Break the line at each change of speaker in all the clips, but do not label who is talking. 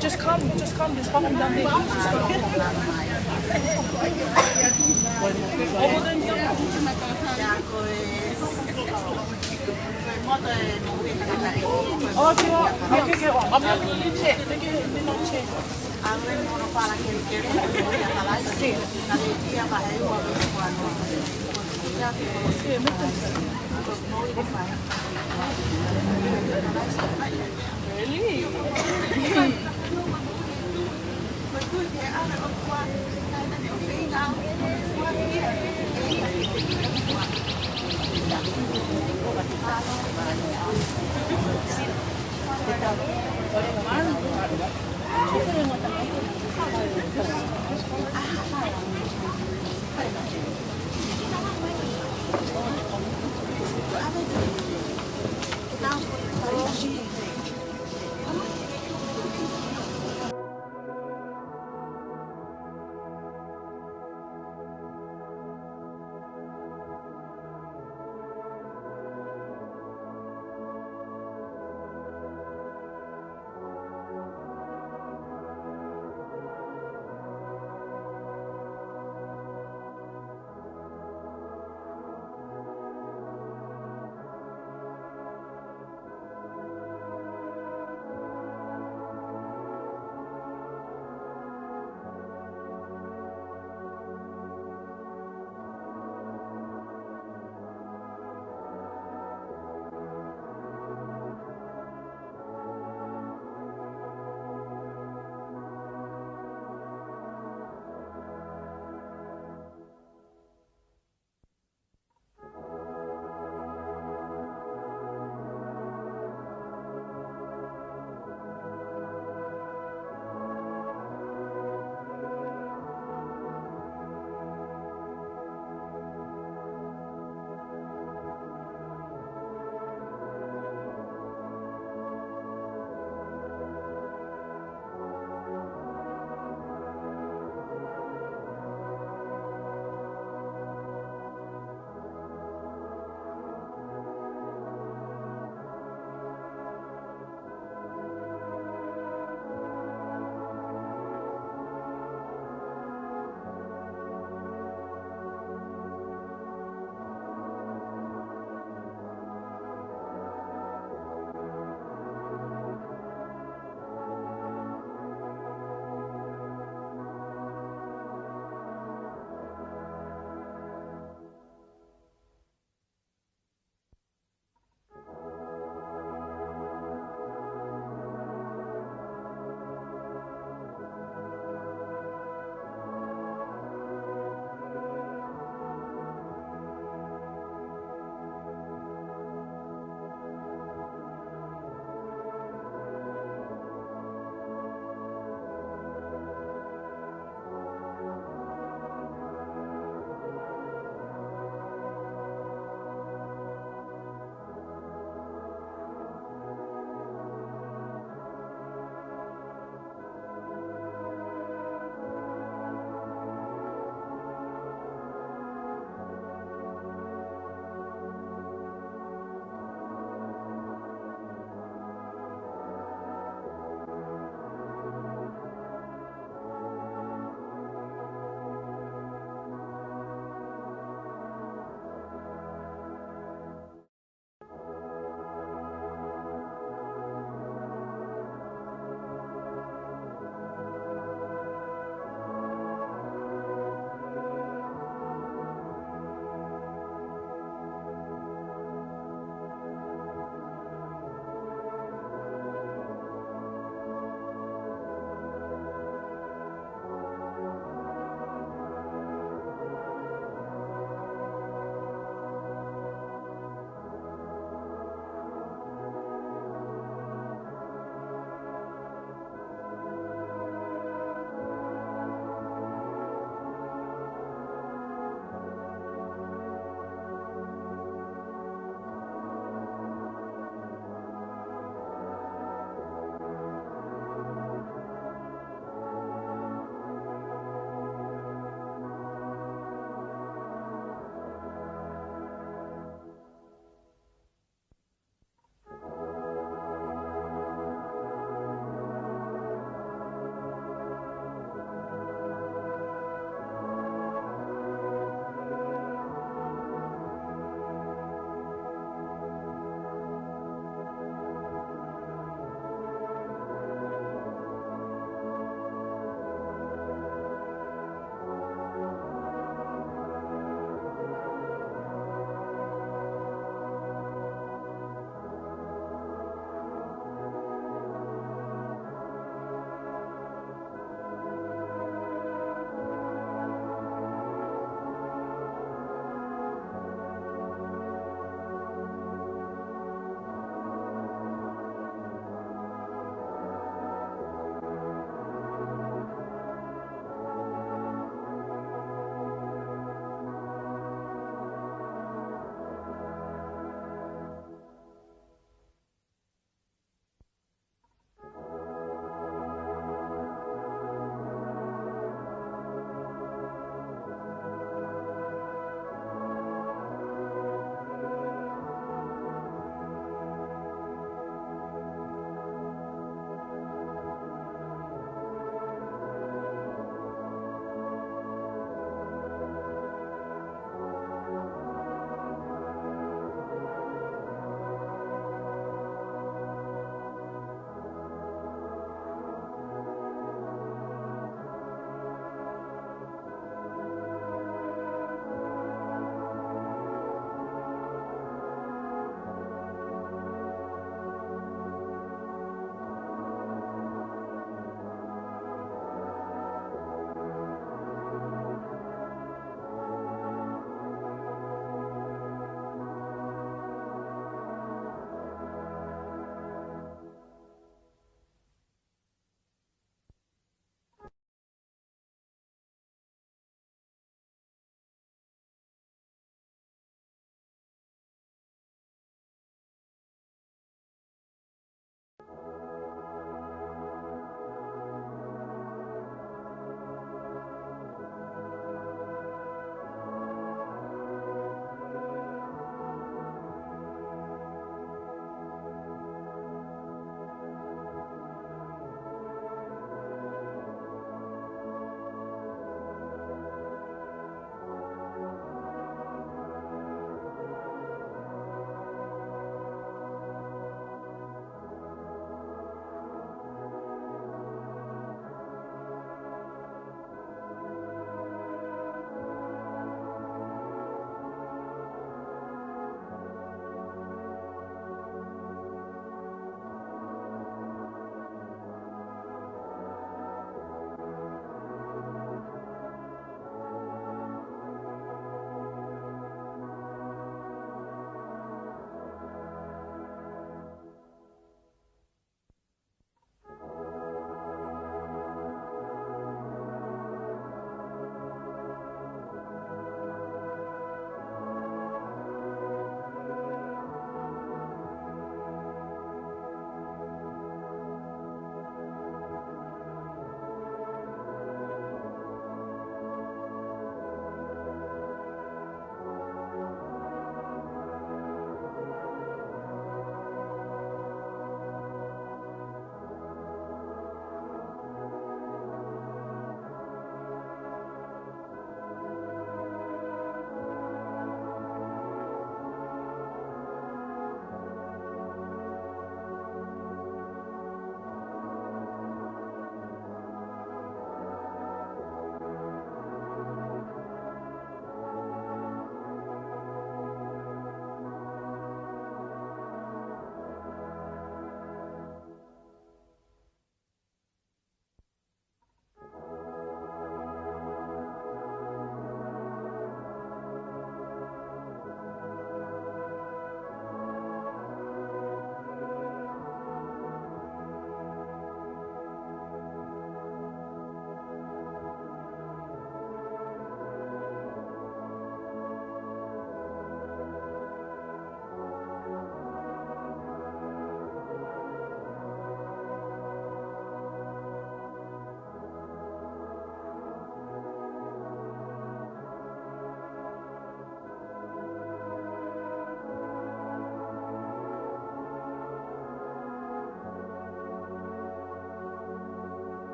Just come, there's fucking down there. Oh, che abbiamo le non c'è.
Avremmo fare anche il chiede alla sì, la via va e vuole quando
Really?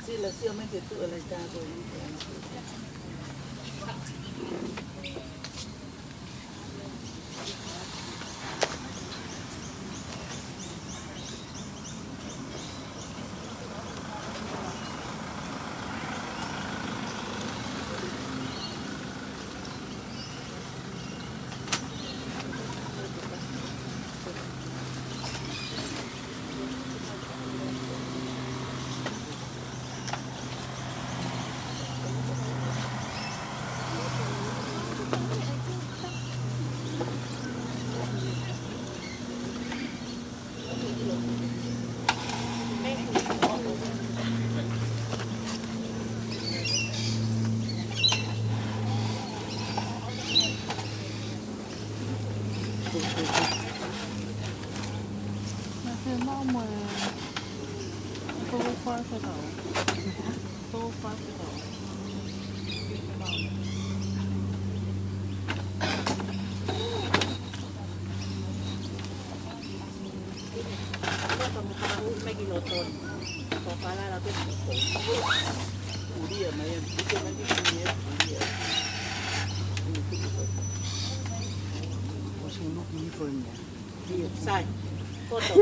Sì, la sia mente tu l'hai dato. Uniforme. Sai. Foto.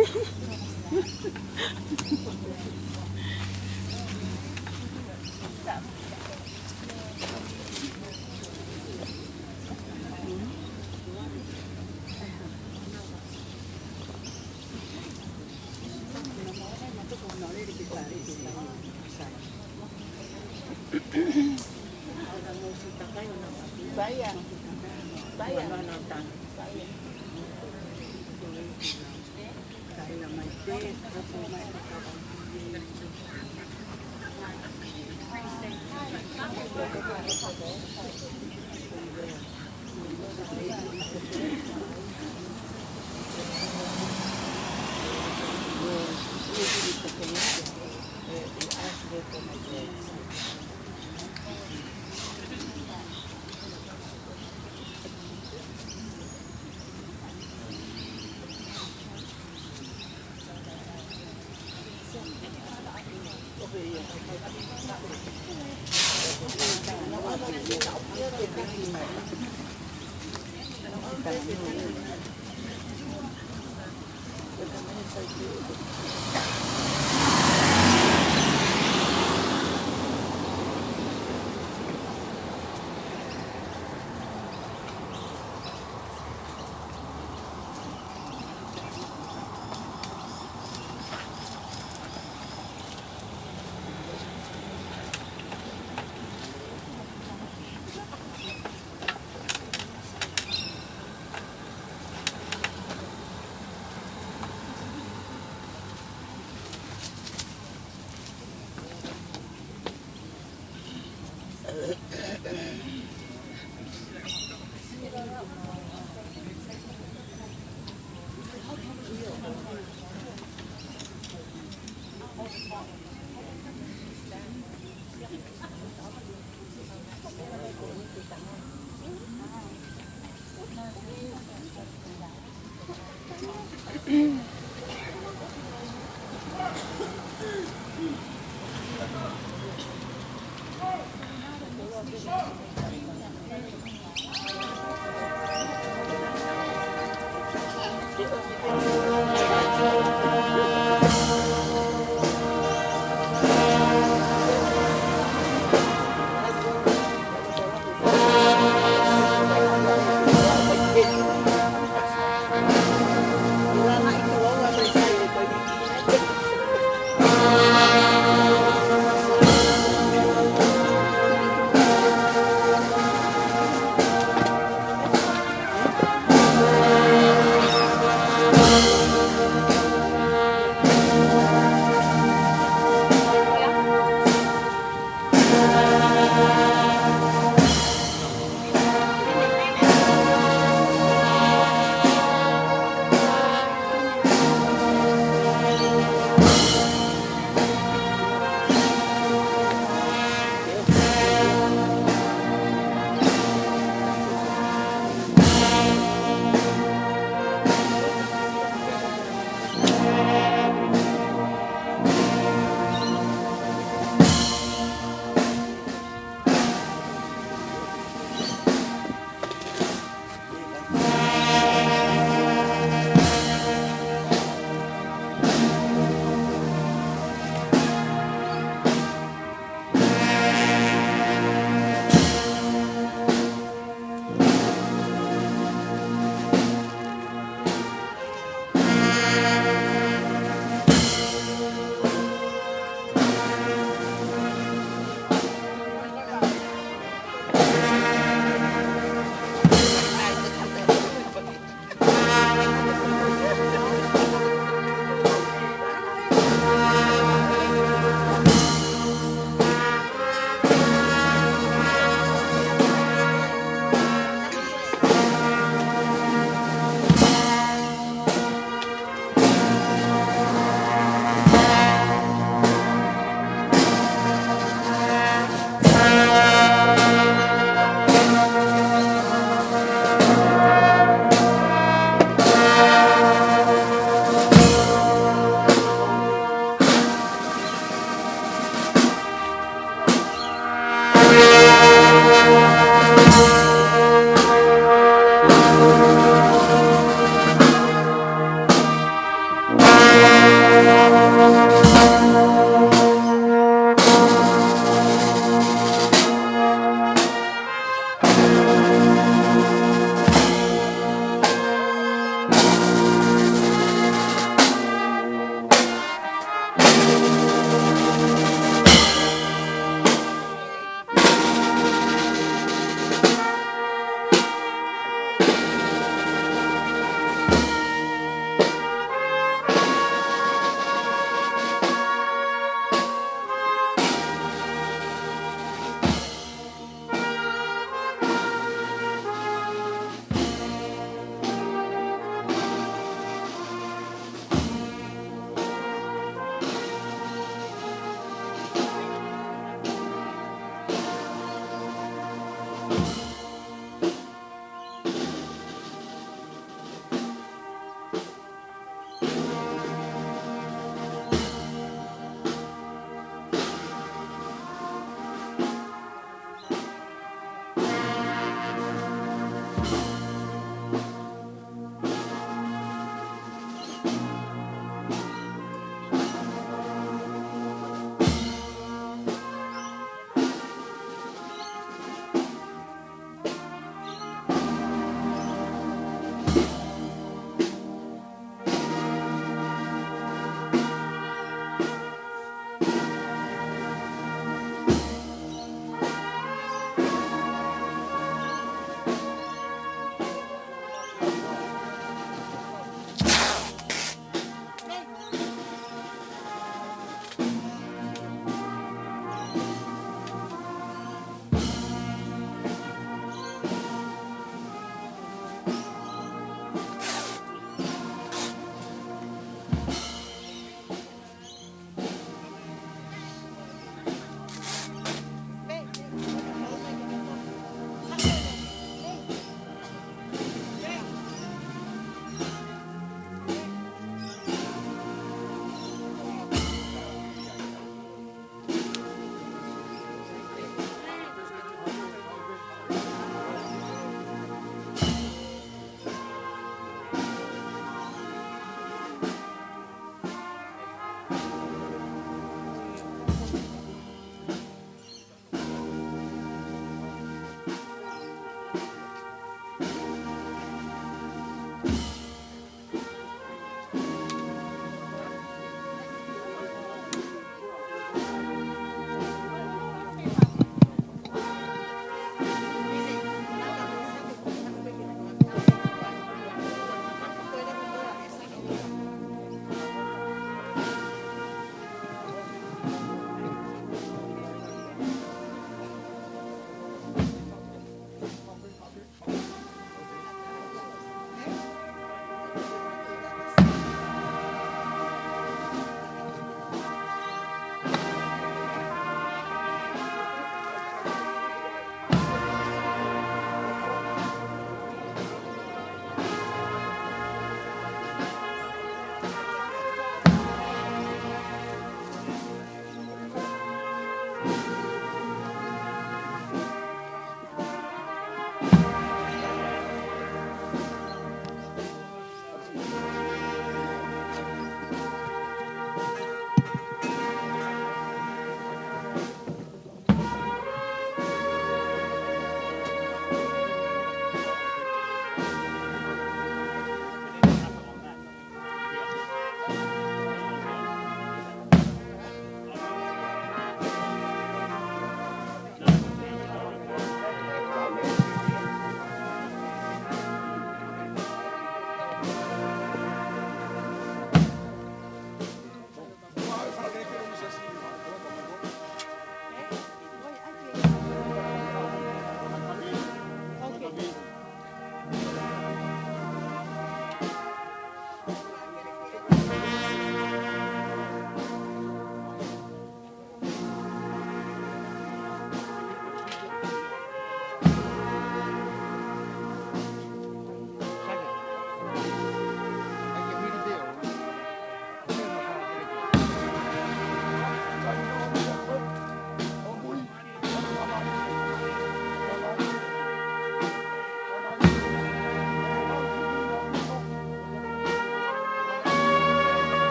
Bayang. Bayang.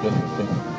Thank you.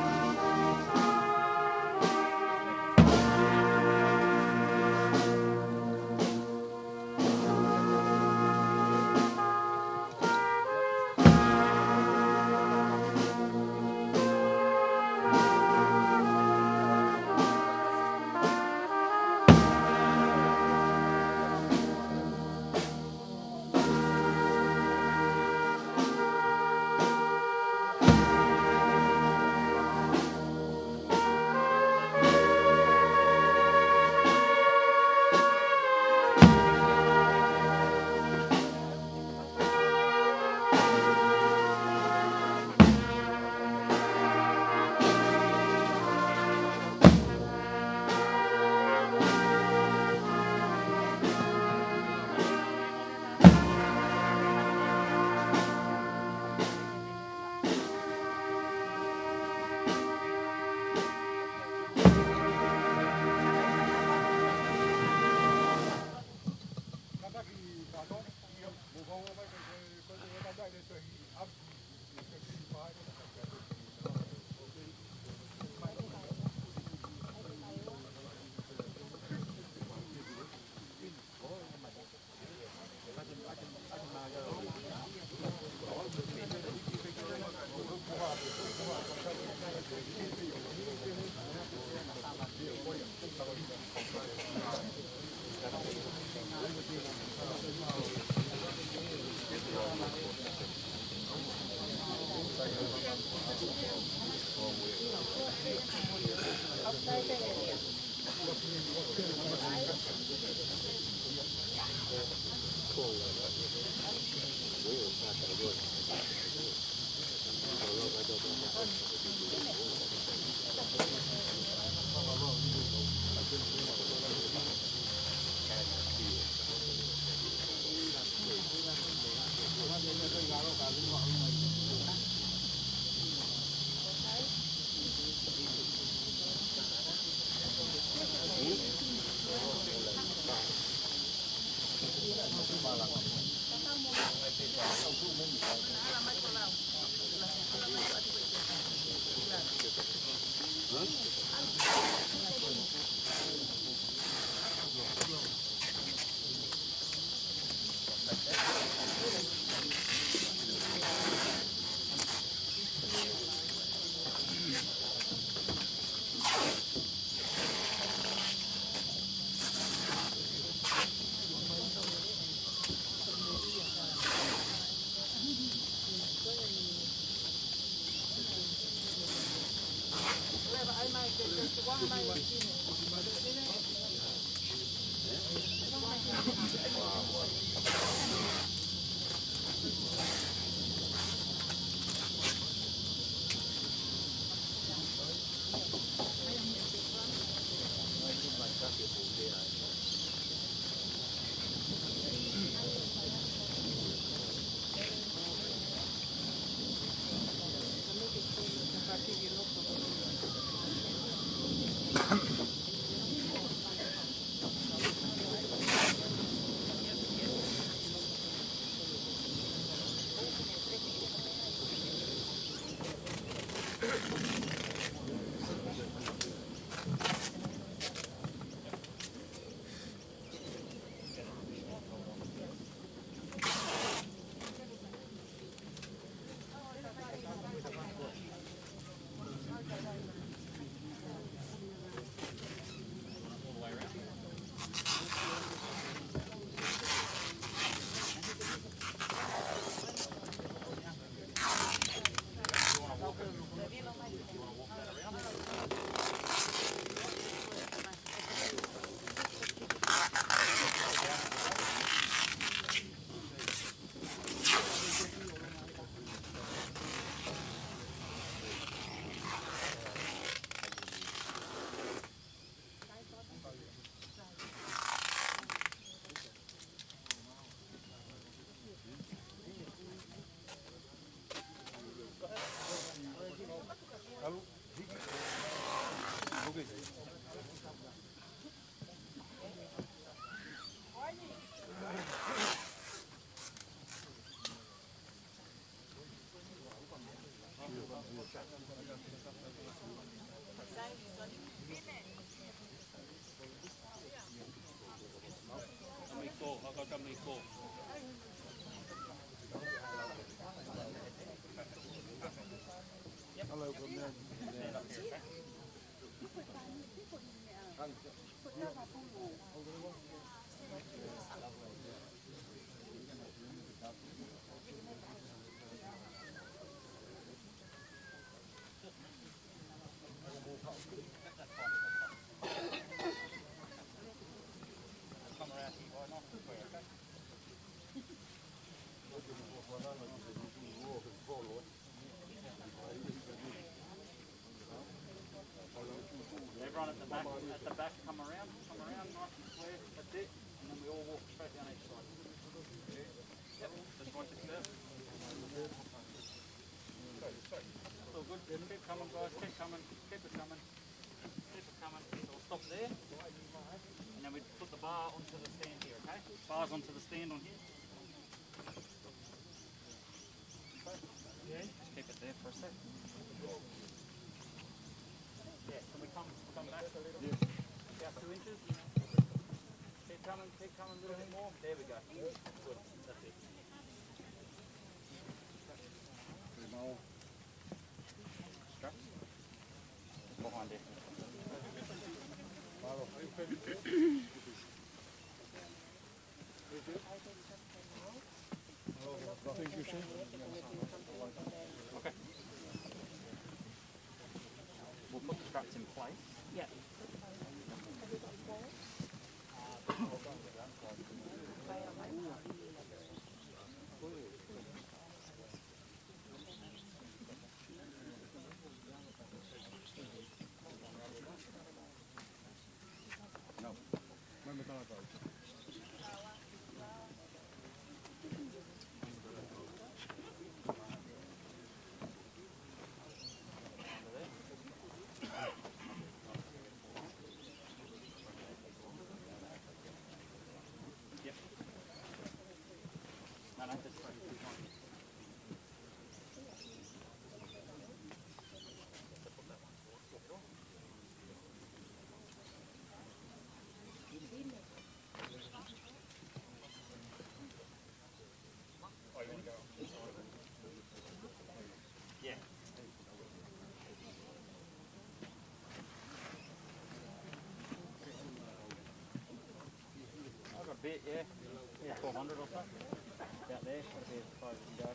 Everyone at the back, come around, nice and square, that's it, and then we all walk straight down each side. Yep, just watch your step. It's all good, keep coming guys, keep coming, keep it coming, keep it coming. So we'll stop there, and then we put the bar onto the stand here, okay? Bars onto the stand on here. Just keep it there for a sec. Yeah, can we come back a little bit? About 2 inches. Keep coming a little bit more. There we go. Good, that's it. Straps? Behind it. Okay. We'll put the straps in place.
Yeah.
Yep. No, that's right. Yeah. I've got a bit, yeah. Yeah, 400 or so. Out there, that'll be as far as we can go.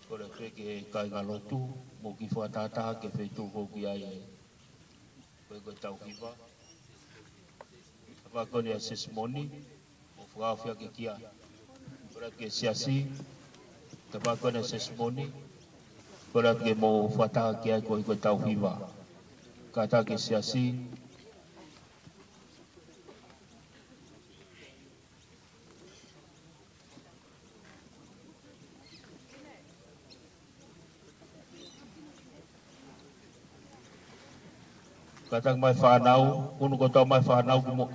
Ko le ke kai ngalotu mo ki whatata ke whetū hoki ai e. Koe koe tau hiwa. Apa kone a sesimoni mo whakawhia ke kia. Kora ke siasi. Tapa kone a sesimoni. Kora ke mo whatata ke ai koe koe tau hiwa. Kata ke siasi. Katang mai whanau, unu ko tau mai whanau kumo.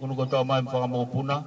Unu ko tau mai whakamopuna.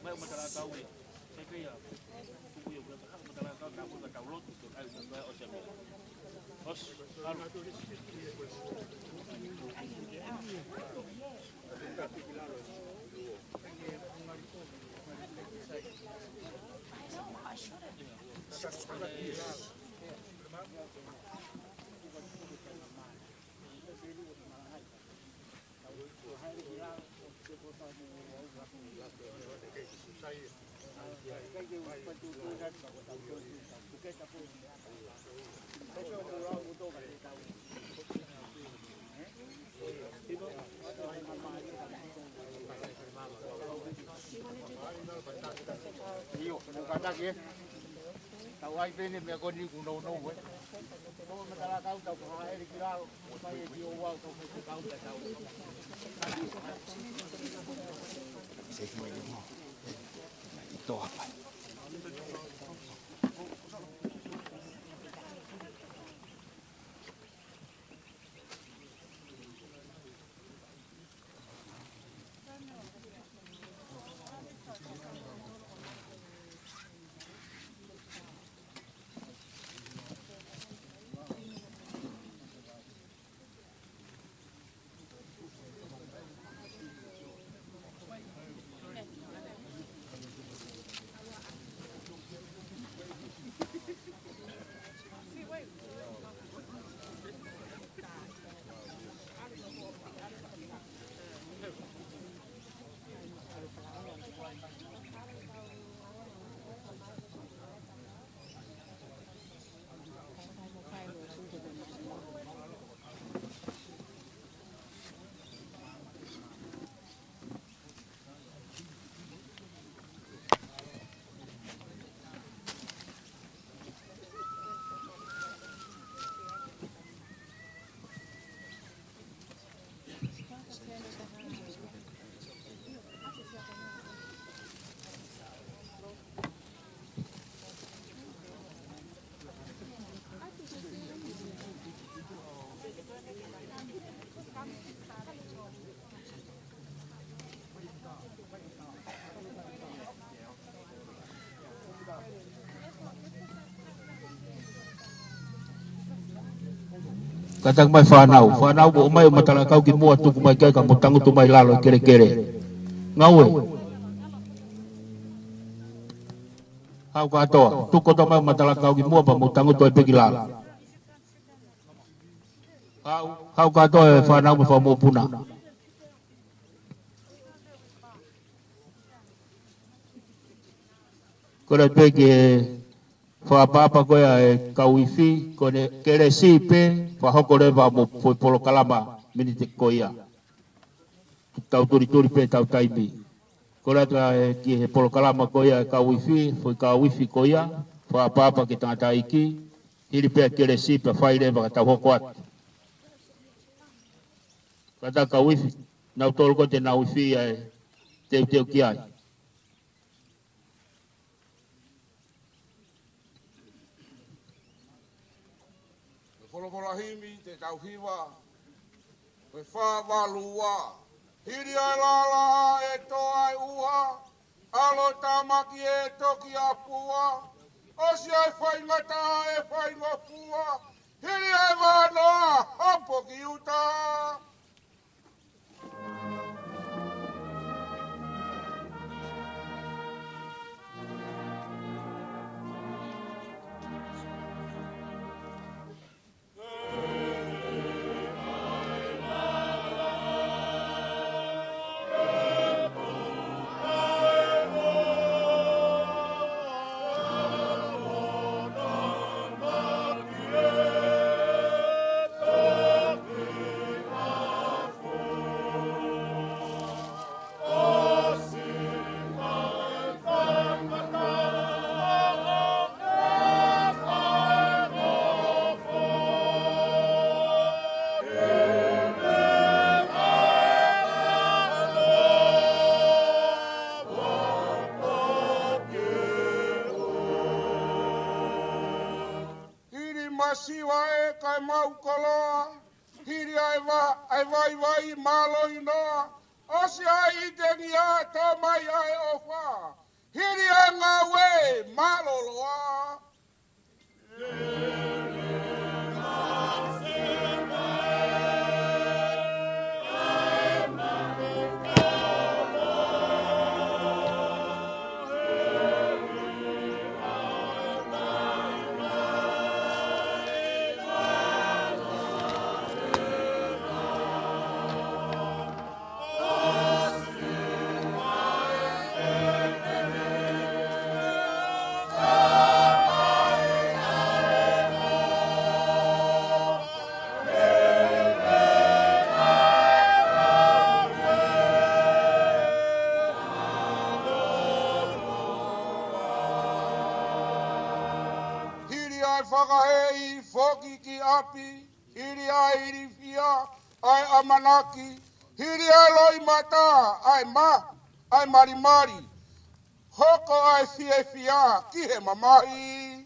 mai matala kau ni. Saya kira tu yang berapa matala kau kamu tak kau lot tu ai tu ai osem. Os kalau
kata ke tau ai pe ni me ko ni ku no we ko me tala kau tau ha e kira sai ki o wa ko me kau ta tau
Ito apa? Katang mai whanau bo mai matala kau ki mua tuku mai kai ka mutangu tu mai lalo kere kere. Ngawe. Hau katoa, tuko to mai matala kau ki mua pa mutangu tu ai pegi lalo. Hau katoa whanau me whamu puna. Kore pegi whapapa koea e kauifi kone kere sipe whahokore wa mo foi polo kalama minite koia. Tau turi pe tau taimi. Kore ata ki he polo kalama koia e kauifi foi kauifi koia whapapa ki tangata iki hiri pe kere sipe whaire waka tau hoko atu. Kata kauifi nau tolu ko te nauifi e teu ki ai.
Himi te tauhiwa, me whawalua, hiri ai lala e toa e uha, alo tamaki e toki a pua, osi ai whaingata e whainga pua, hiri ai wanoa, hapo ki uta. Masiwa e kai maukoloa, hiri ai vai malo inoa, O si ai te ni a tō mai ai o wha. Hiri a ngā we maloloa. Whakahei, whoki ki api, hiri ai hiri fia, ai amanaki, hiri ai loi mata, ai marimari, hoko ai fie fia, ki he mamahi.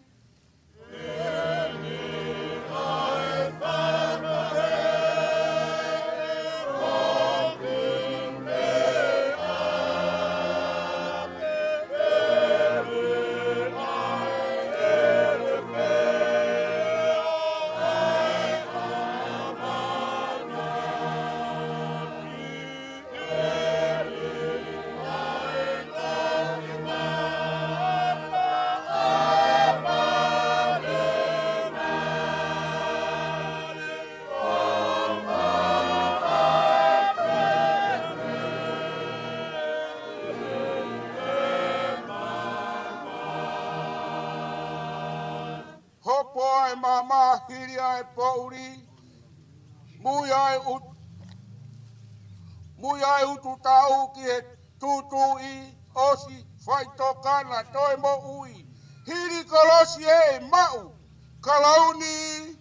Hopo ai mama, hiri ai pouri, mui ai utu tau ki he tutui, osi, whaitokana, toi mo ui, hiri kolosi e mau, kalauni.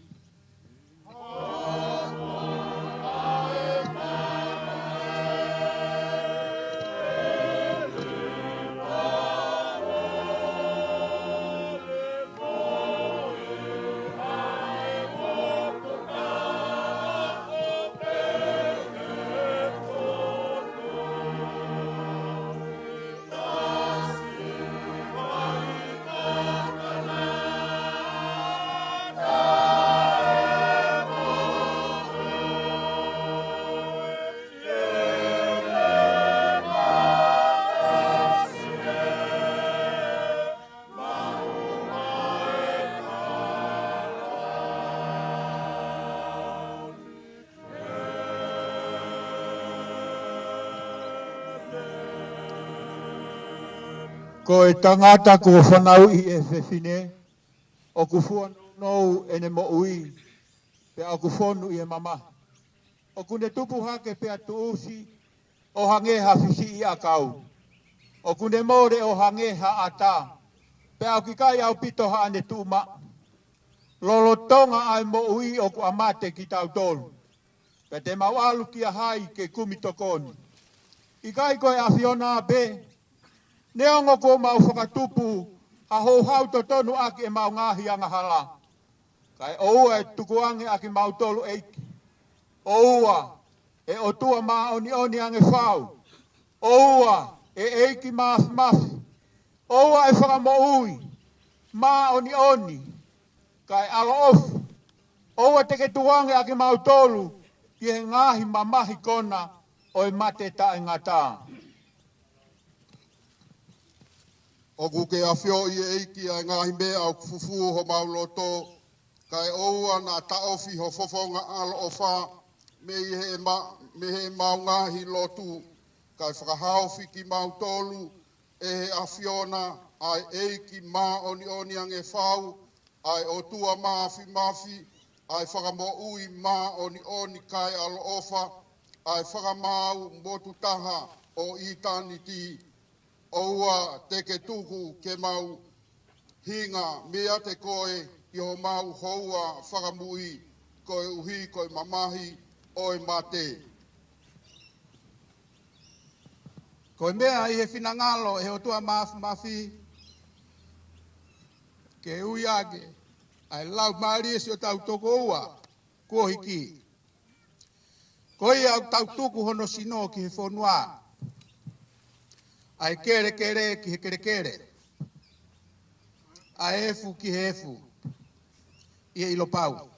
Ko e tangata ko whanau I e whewhine, o ku whanau ene mo ui, pe o ku whonu I e mama. O ku ne tupu hake pe atu usi, o hange ha whisi I a kau. O ku ne more o hange ha ata, pe au ki kai au pito ha ane tuma. Lolo tonga ai mo ui o ku amate ki tau tolu. Pe te mawalu ki a hai ke kumi tokoni. I kai koe a whiona be, neongo ko mau whakatupu, ha hou hau to tonu aki e mau ngahi anga hala. Kai oua e tukuange aki mau tolu eiki. Oua e o tua maa oni ange whau. Oua e eiki maafi. Oua e whakamo ui. Maa oni. Kai alo ofu. Oua teke tukuange aki mau tolu, ki he ngahi mamahi kona o e mate ta e ngata. O kuke a whio I eiki a ngahi mea au fufu ho mauloto, kai oua na taofi ho fofonga alo o wha, me he mau ngahi lotu, kai whakahaufi ki mau tolu, e he a whiona, ai eiki ma oni ange whau, ai o tua mafi, ai whakamo ui ma oni kai alo ofa, ai whakamau motu taha o itaniti, oua teke tuku ke mau hinga mea te koe I ho mau houa whakamui koe uhi koe mamahi o e mate.
Koe mea I he whinangalo e ho tua mafi ke ui ake ai lau maari e si o tau toko ua kua hiki. Ko ia au tau tuku hono sino ki he whonua. Ai kere kere ki he kere kere. Ai efu ki he efu. Ia ilo pau.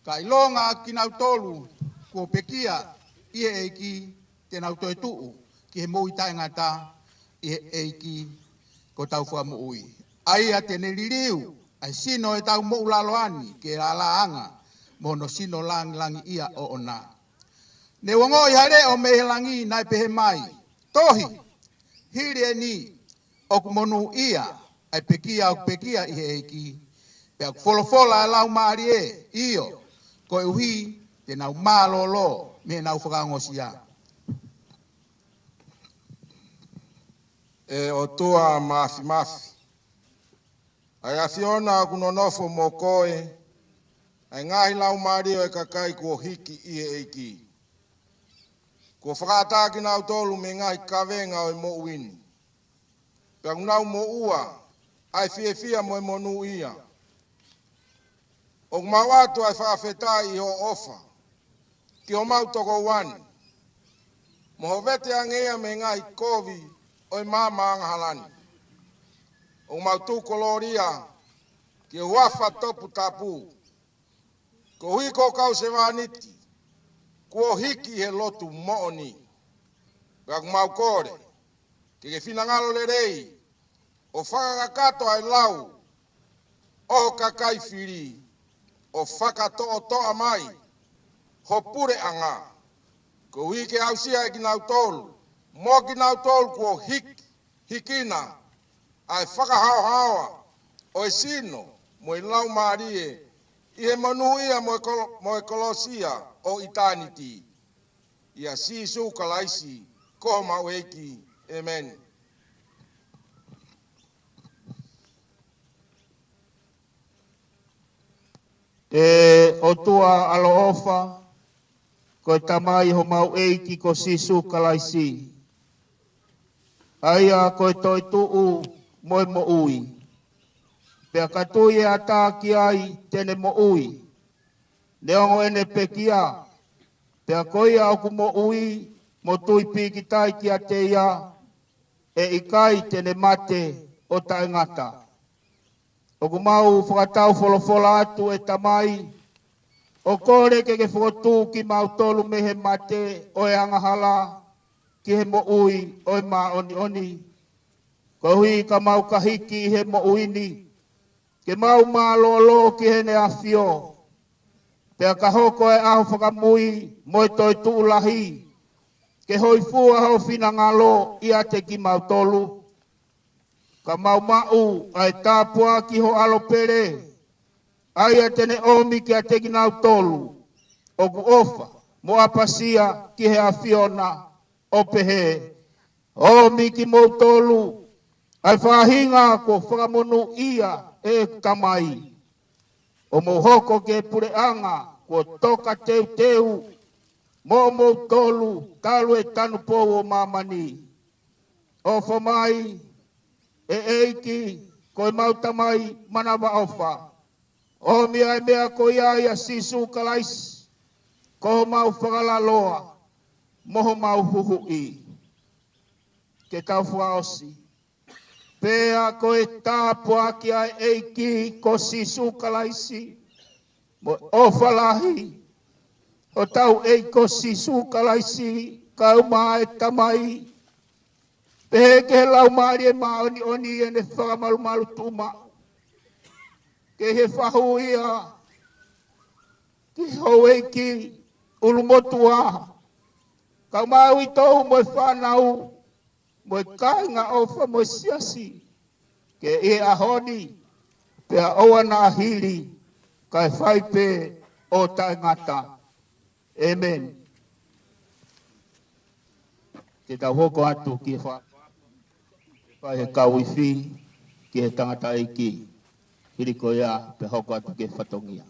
Ka ilonga ki nau tolu ko pekia ia eiki te nau toi tuu ki he mui tai ngata ia eiki ko tau wha mo ui. Ai a te neririu ai sino e tau mo ulaloani ke ala anga mono sino langi ia o ona. Ne wango i hare o mehelangi nai pehe mai. Tohi, hiri e ni o kumonu ia ai pekia i he eiki. Pe au folofola e lau maari e iyo ko e uhi te nau mālolo me nau whakangosia.
E o tua mafi. Ai afiona kuno nofo mo koe. Ai ngahi lau maari o e kakai kua hiki i e eiki. Ko whakataki nau tolu me ngahi kawenga o e mo uini. Pea nau mo ua, ai fia mo e monu ia. O mawatu ai whaafetai i o ofa, ki o mau toko wani. Mo ho vete angea me ngahi kovi o e mama anga halani. O mau tu koloria, ki o wafa topu tapu. Ko hui ko kau se waniti, kuo hiki he lotu mooni. Pea mau kore, ke finangalo le rei, o whakakato ai lau, o kakai whiri, o whakatoa toa mai, ho pure anga. Ko hike au sia e kinau tolu, mo kinau tolu ko hikina, ai whakahao hawa, o e sino, mo i lau marie, i he manuia mo e kolosia o eternity. Ia sisu kalaisi, ko mau eki, amen.
E o tua alo ofa, ko tamai ho mau eiki ko sisu kalaisi. Aia ko toi tuu moi mo ui. Pea katui e ataki ai tene mo ui. Neongo ene pekia. Pea koi au ku mo ui, mo tui piki tai ki a te ia, e ikai tene mate o tai ngata. O ku mau whakatau wholofola atu e tamai, o kore ke whakatu ki mau tolu mehe mate o e angahala, ki he mo ui o e maa oni. Ko hui ka mau kahiki he mo uini, ke mau maa lolo ki he ne afio, pea ka hoko e aho whakamui mo e toi tuulahi, ke hoi fua hau fina ngalo ia te ki mau tolu. Ka mau mau ai tāpua ki ho alo pere, ai a tene omi ki a te ki nau tolu, o ku ofa, mo apasia ki he afiona o pehe. Omi ki mo tolu, ai whahinga ko whakamonu ia e tamai. O mo hoko ke pure anga, ko toka teu, mo tolu, talu e tanu pou o mamani. O whamai, e eiki, ko mau tamai manawa ofa. O mea ko ia sisu kalais, ko mau whakalaloa, moho mau huhui. Ke tau whaosi. Pea ko e tāpua ki ai eiki, ko sisu kalaisi, mo ofalahi, o tau eiko sisu kalaisi, kauma e tamai, pehe ke lau maari e maoni e ne whakamalu tuma, ke he whahu ia, ki hou eiki, ulumotua, kauma ui tau mo e whanau, mo e kainga ofa mo e siasi, ke e ahoni, pea oa na hili, kai whaipe o tai ngata. Amen. Ke tau hoko atu ki whai he kawiwhi, ki he tangata eiki, hiriko ia pe hoko atu ki whatongia.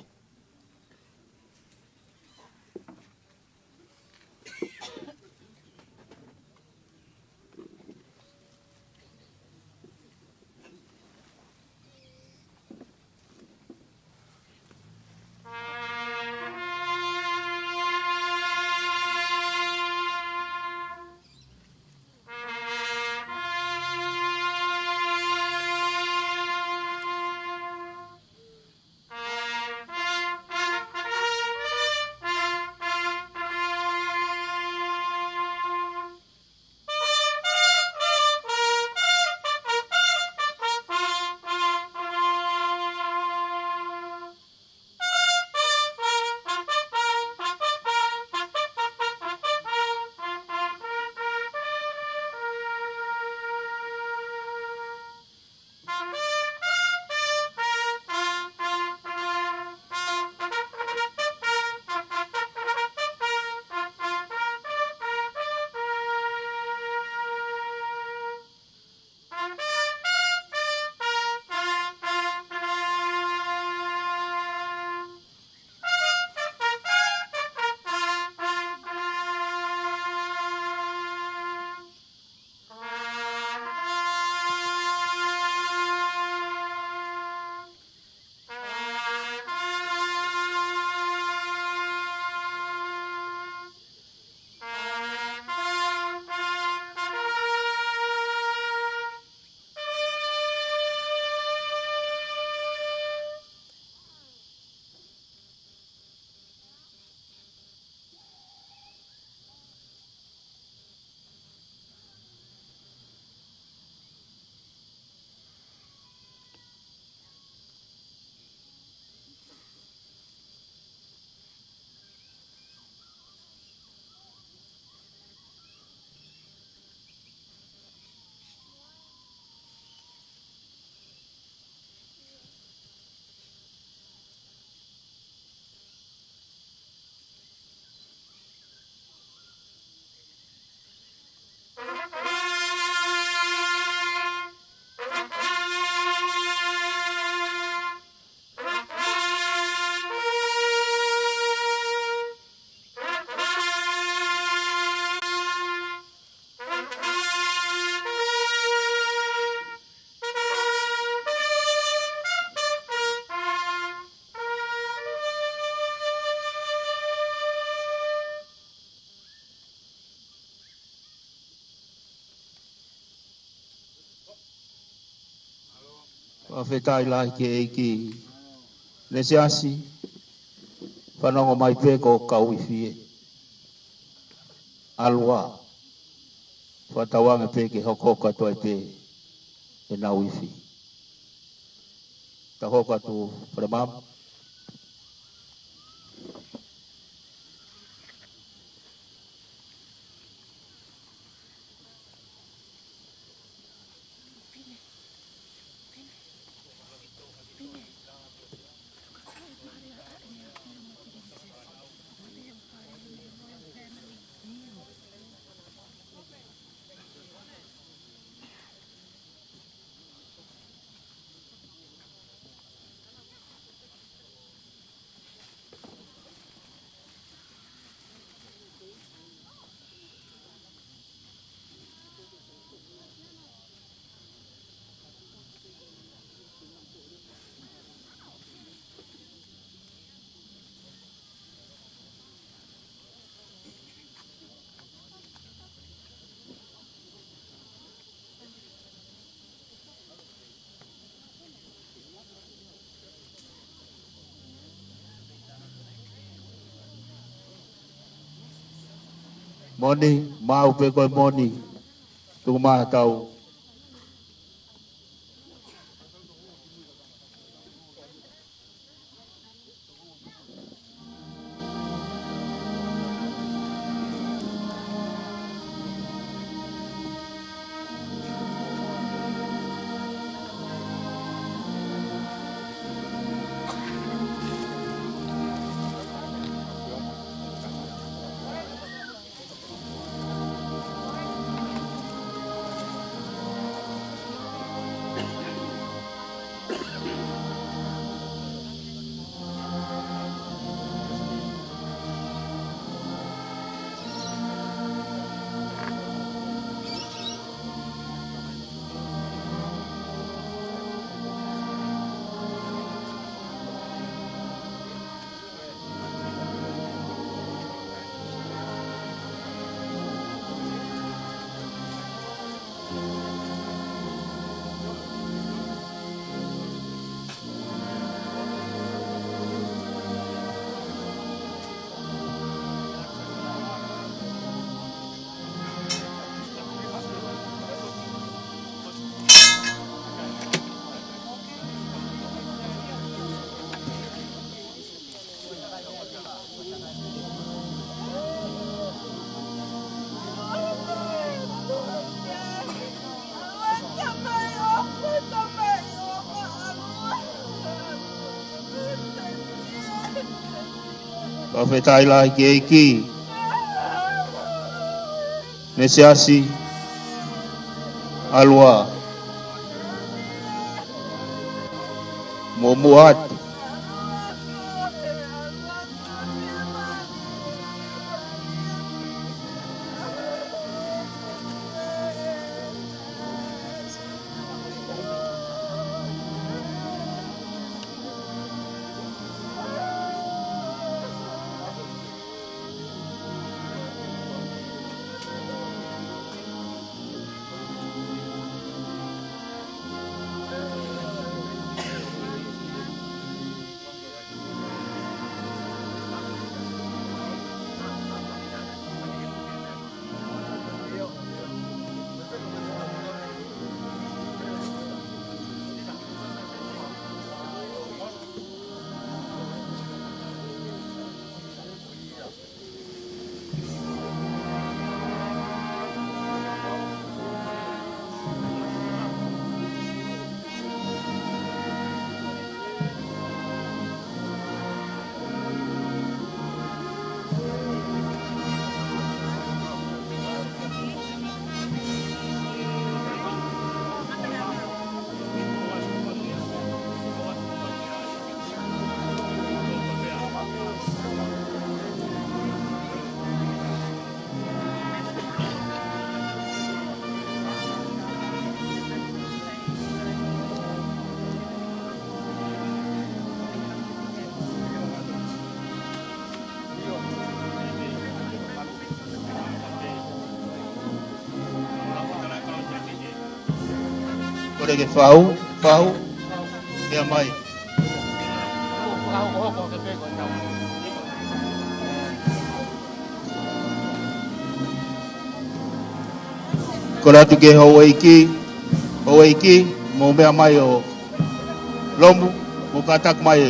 Whawhetai lai ke eiki. Nese asi. Whanongo mai peko kau i fie. Alua. Whatawange peke hokoka toi pe. E nau i fie. Ta hoka tu premam. Moni, mau pe koe moni. Tu maha tau. Whawhetai lai ke eiki. Nese asi. Alua. Momuat. Kore ke whau. mea mai.
Hoko ke peko tau.
Ko ratu ke hoa iki, mo mea mai o lomu, mo katak mai.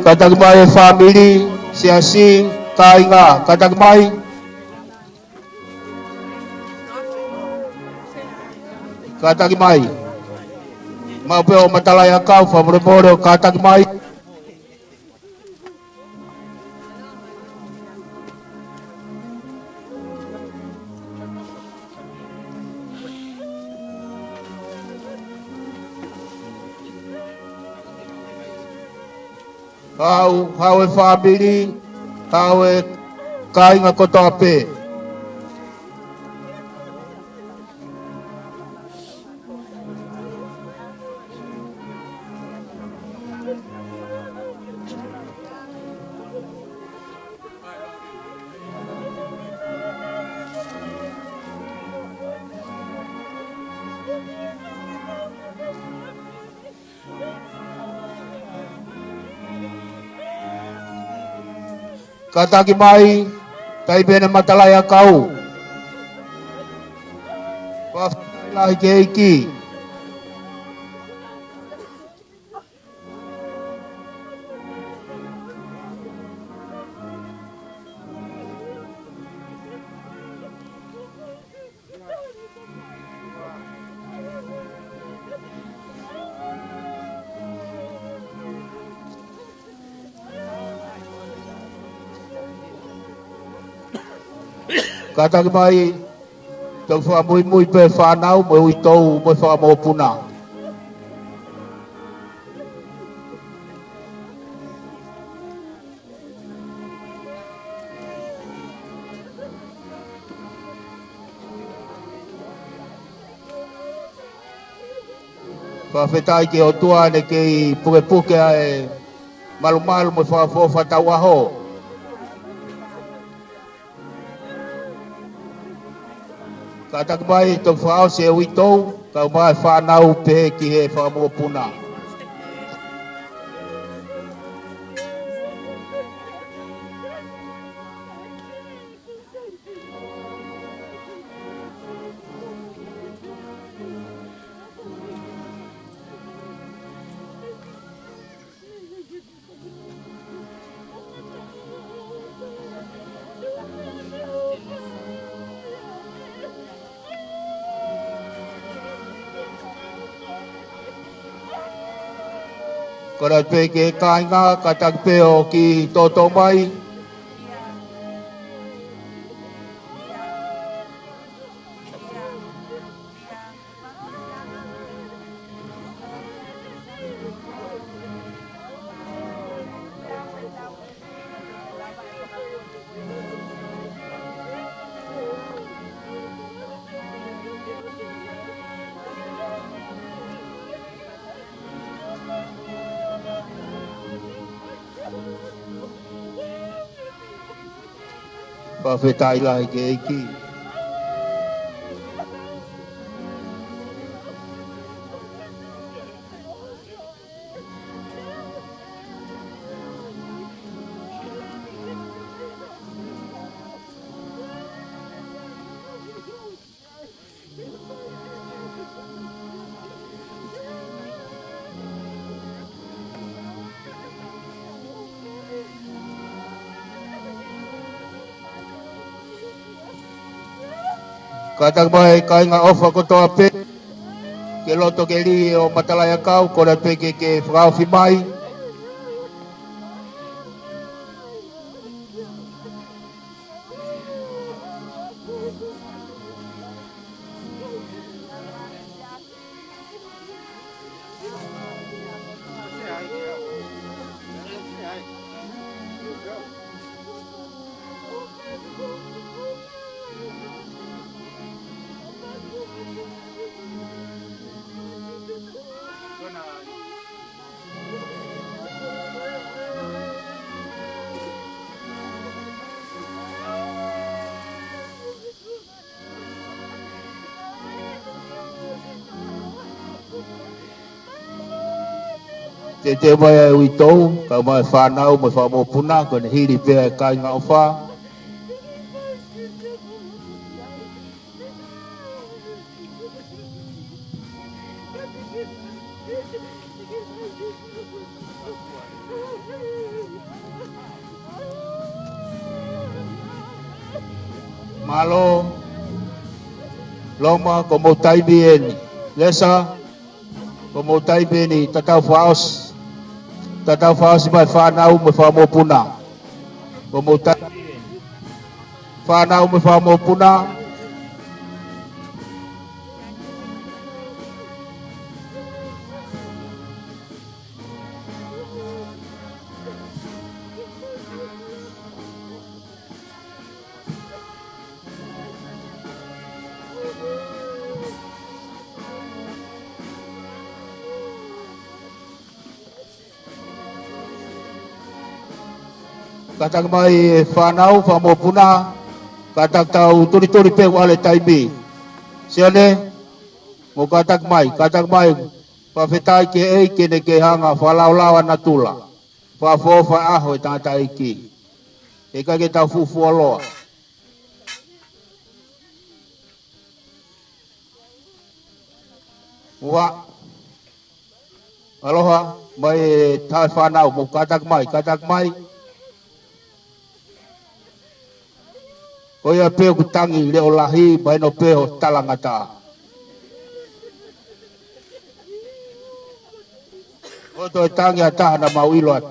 Katagmai family, siasi, kainga, katagmai. Katagmai. Mapeo matalaya kau, favorito, katagmai. Hau e family, hau e kainga kotope. Kataki mai, tai bene matalaya kau. Wafai keiki. Kataki mai, tau wha mui pe whanau, mo ui tau, mo wha mo puna. Whawhetai ke o tua ne kei puke e malu mo wha tau aho. Kataki mai, tau whao se ui tau, kau mai whanau pe ki he wha mo puna. Kora pe ke kainga kataki pe o ki toto mai. Whawhetai lai ke eiki. Katang mai kai ngā ofa kotoa pe. Ke loto ke li o matalaya kau, ko le pe ke whakawhi mai. Te mai ai ui tau, ka mai whanau, mai whamopuna, ko ne hiri pēa kai ngā ofa. Malo, loma ko mo taibi eni. Lesa, ko mo taibi eni tatau whaos. Tatau whaos mai whanau, mai whamopuna. Ko mo taibi eni. Whanau, mai whamopuna. Katang mai whanau, whamopuna. Katang tau turi pe wale taibi. Siane, mo katang mai, whawhetai ke ei kene ke hanga whalaulawa na tula. Whafofa aho e tangata eiki. E kake tau fufu aloa. Mua. Aloha, mai tai whanau, mo katang mai. Oia peo kutangi leo lahi, mai no peo talangata. Oto e tangi a tahana mau iloat.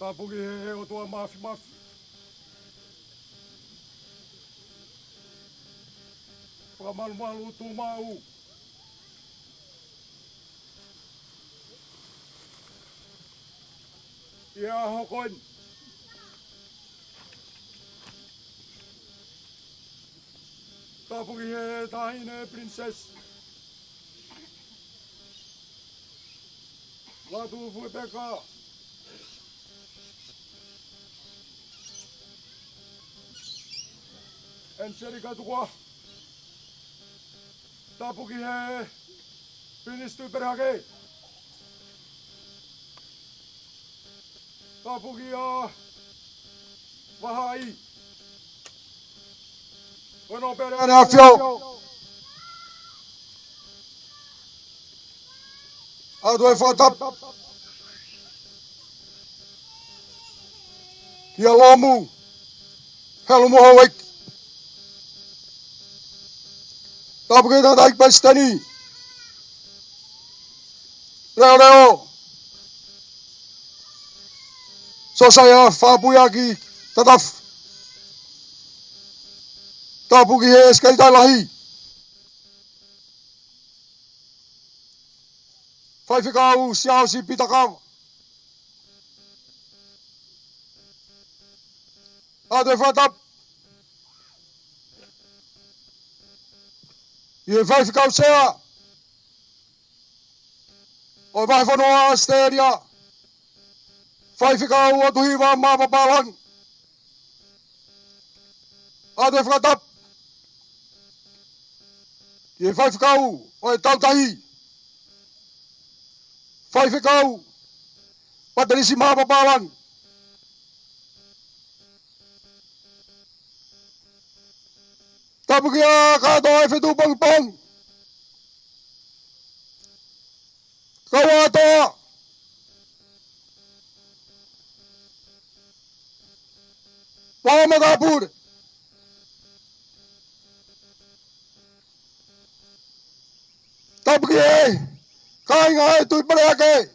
Tapuki he o tua mafi mafi. Pamalu malu tu mau. Ia hokon. Tapuki he tahine princess. Latu fuipeka. En serika tukua. Tapuki he pinistu perhake. Tapuki ya vahai. Ono perhane afio. Adoi fotap. Kia lomu. Helu moho wek. Tapu kita taik pastani. Leo. So saya fapuyaki tataf. Tapu ki he sekali lahi. Fai fikau siau si pitakau. Ade fatap. Ye fai fikau sea. O vai fonoa asteria. Fai fikau o tuhiwa mapapalang. Ade fatap. Ye fai fikau o tautahi. Fai fikau patrisi mapapalang. Tapu kia kato e fetu pong. Kawato. Pamadapur. Tapu kia kai ngai tui paleke.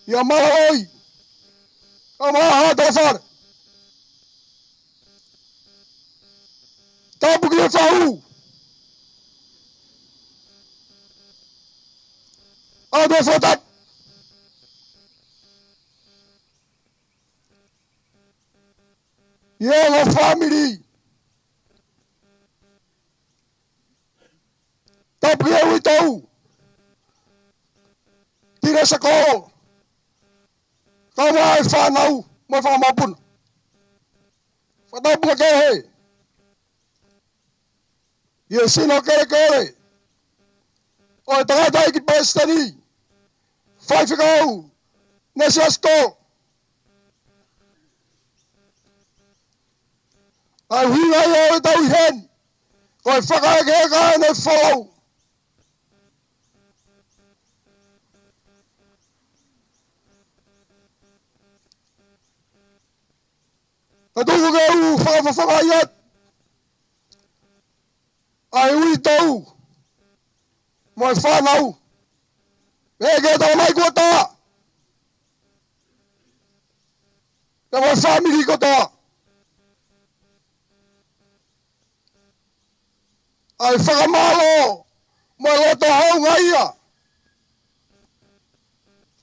Ya maloi. Amaha dafar. Tapu kia fau. Ade fatap. Yellow family. Tapu kia uitau. Tira sako. Kawai whanau. Mo whamapun. Whatapu ka kehe. Ye sino kere kere. O tagatai ki pastani. Fai fikau. Nesi asko. Ai huinga ia o tau hen. Koi whakaeke ka ne whalau. Ka tuku ke u whakawhakaiat. Ai ui tau. Moi whanau. Eke tau mai kua ta. Ka moi family ko ta. Ai whakamalo. Moi loto hau ngaia.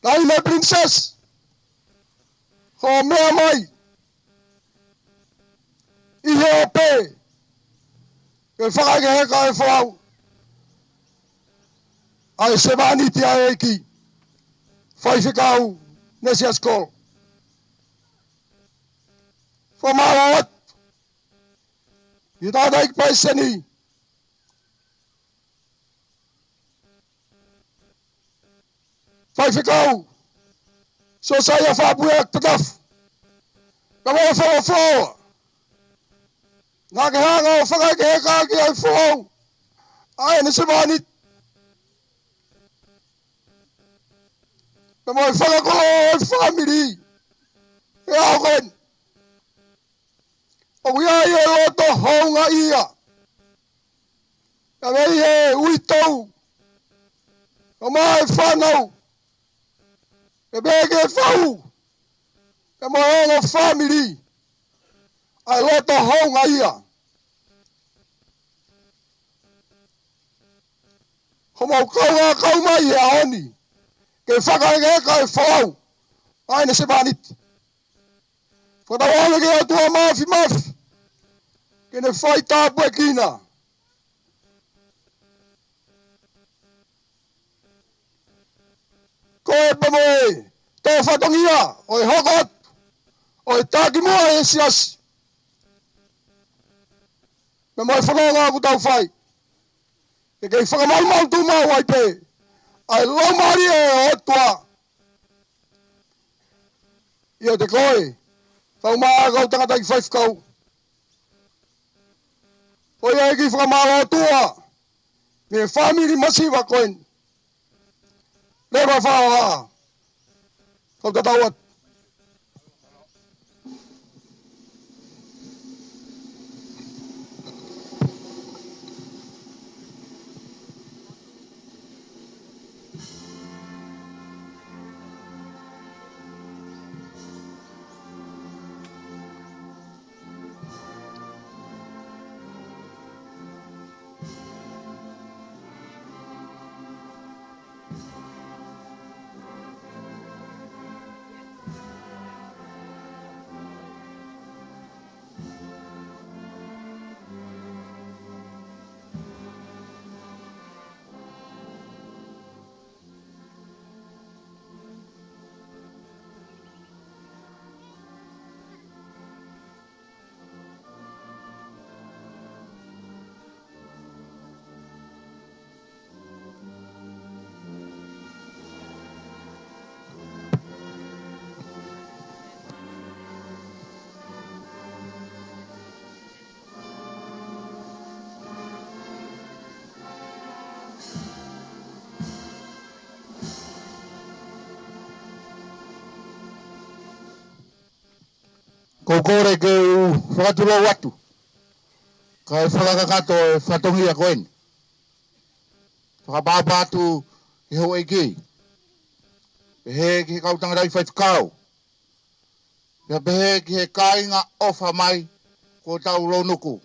Kai me princess. Ho mea mai. Ihe o pe. Ke whakaeke ka e whalau. Ai semani tia eki. Fai whikau nesi askol. Whamawat. I tātai paiseni. Fai whikau. So saya whapuek tataf. Ka mo whawa. Ngā ke hanga o whakaeke ka ki ai whau. Ai ne semani. Ka mo whakakolo o family. E awen. O ia e loto haunga ia. Ka mei he uitau. Ka mai whanau. Ka bege whau. Ka mo hongo family. Ai loto haunga ia. Homo kaunga kaumai e aoni. Ke whakaeke ka e whau. Ai ne se manit. Whakawale ke atua mafi mafi. Ke ne whai tāpu e kina. Ko e pamoe. Tō whatongia. O e hokot. O e tāki mua e siasi. Me mai whanonga ku tau whai. Ke kei whakamau tu mau ai pe. Ai lomari e otua. Ia te koe. Kau maa kau tangata ki whaifkau. O ia e ki whakamau otua. Me family masiva koen. Lewa whaoha. Ho tatawat. Ko kore ke u whakatulo watu. Ka e whakakato e whatongi a koen. Whakapapa atu e ho eki. E he ki he kautanga rai whaifukau. Ia pehe ki he kāinga ofa mai ko tau ronuku.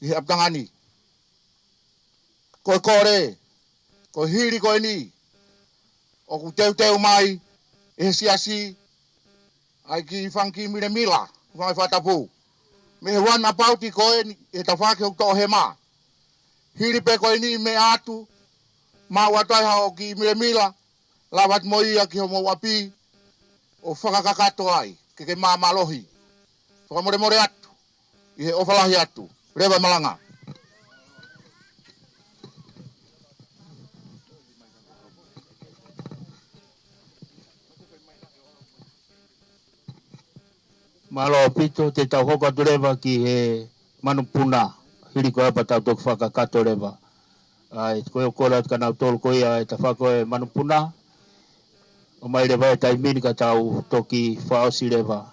I he aptangani. Ko kore, ko hiri ko ni. O ku teu mai e he siasi. Ai ki whanki mire mila. Whai whatapu. Me he wana pauti ko e ta whake o to he ma. Hiri pe ko ni me atu. Ma watai hao ki mire mila. La wat moia ki ho mo wapi. O whakakakato ai. Ke mā malohi. Whakamore atu. I he ofalahi atu. Rewa malanga.
Malo pito te tau hoka tureva ki he manupuna. Hiri ko apa tau toku whakakato reva. Ai koe o kora ka nau tolu koe ai ta whako e manupuna. O mai reva e taimini ka tau toki whaosi reva.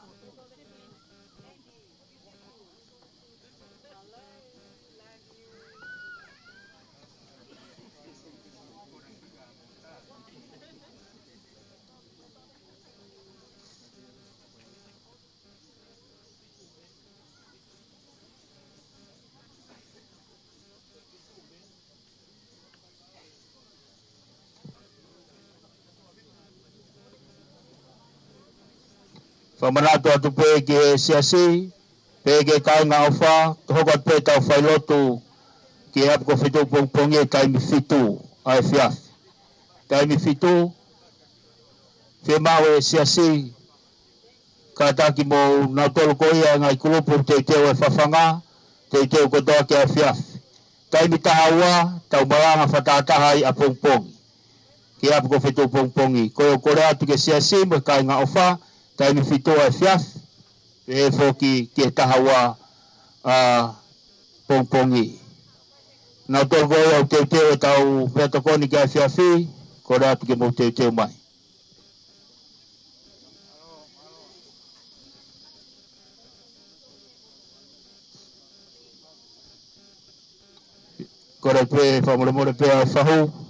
Whamanato atu pe ki e siasi. Pe ke kāinga ofa. Hokot pe tau whailotu. Ki e apko whitu pongpongi e taimi whitu. Ai whiaf. Taimi whitu. Whe mau e siasi. Ka taki mo nau tolu koia ngai kulupu te teo e whawhanga. Te teo kotoa ki ai whiaf. Taimi taha ua. Tau maranga whatataha i a pongpongi. Ki apu ko whitu pongpongi. Koe o kore atu ke siasi. Mo kāinga ofa. Taimi whitu ai whiaf. E whoki ki e taha ua. Pongpongi. Nau tolu koia au teo e tau whetokoni ki ai whiafi. Kore atu ke mo teo mai. Kore pe whamoremore pe au whahu.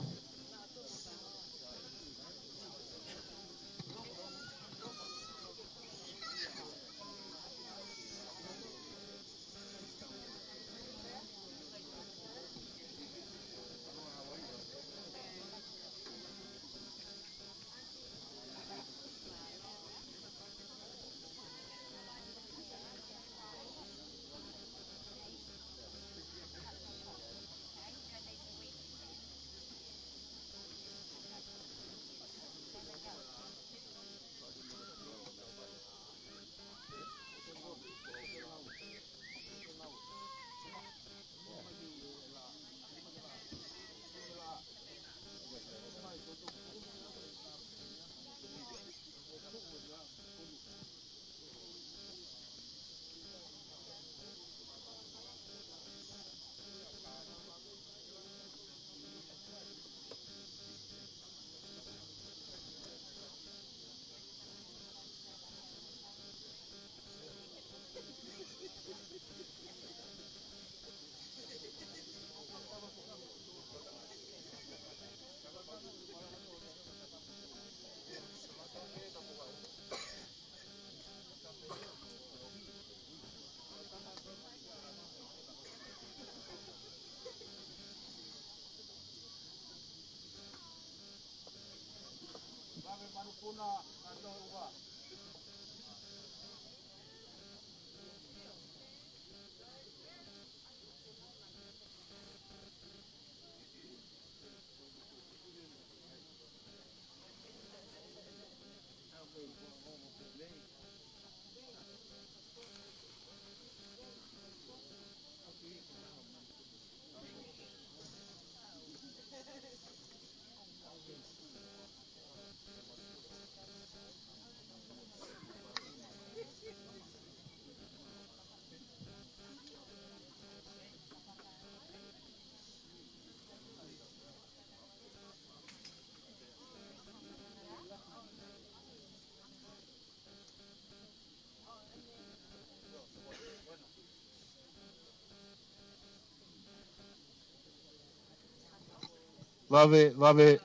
Vave.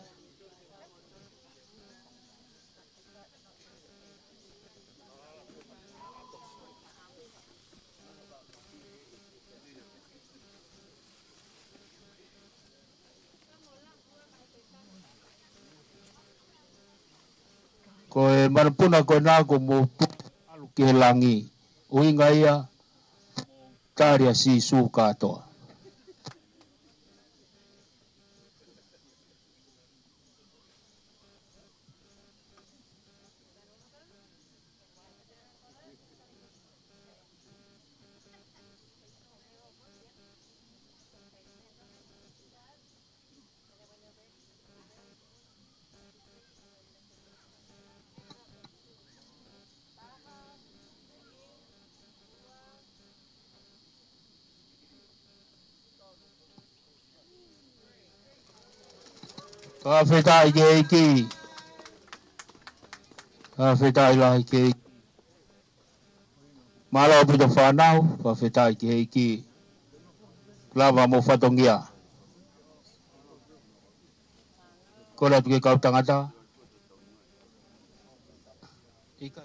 Ko e marapuna ko nā ko mo alu ke langi. O inga ia, tāria si sū kātoa. Ka whetai ke iki. Ka whetai lai ke iki. Malo pito whanau, ka whetai ke iki. Lava mo whatongia. Kora tuke kau tangata. Ika.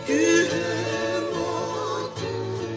Ki he mate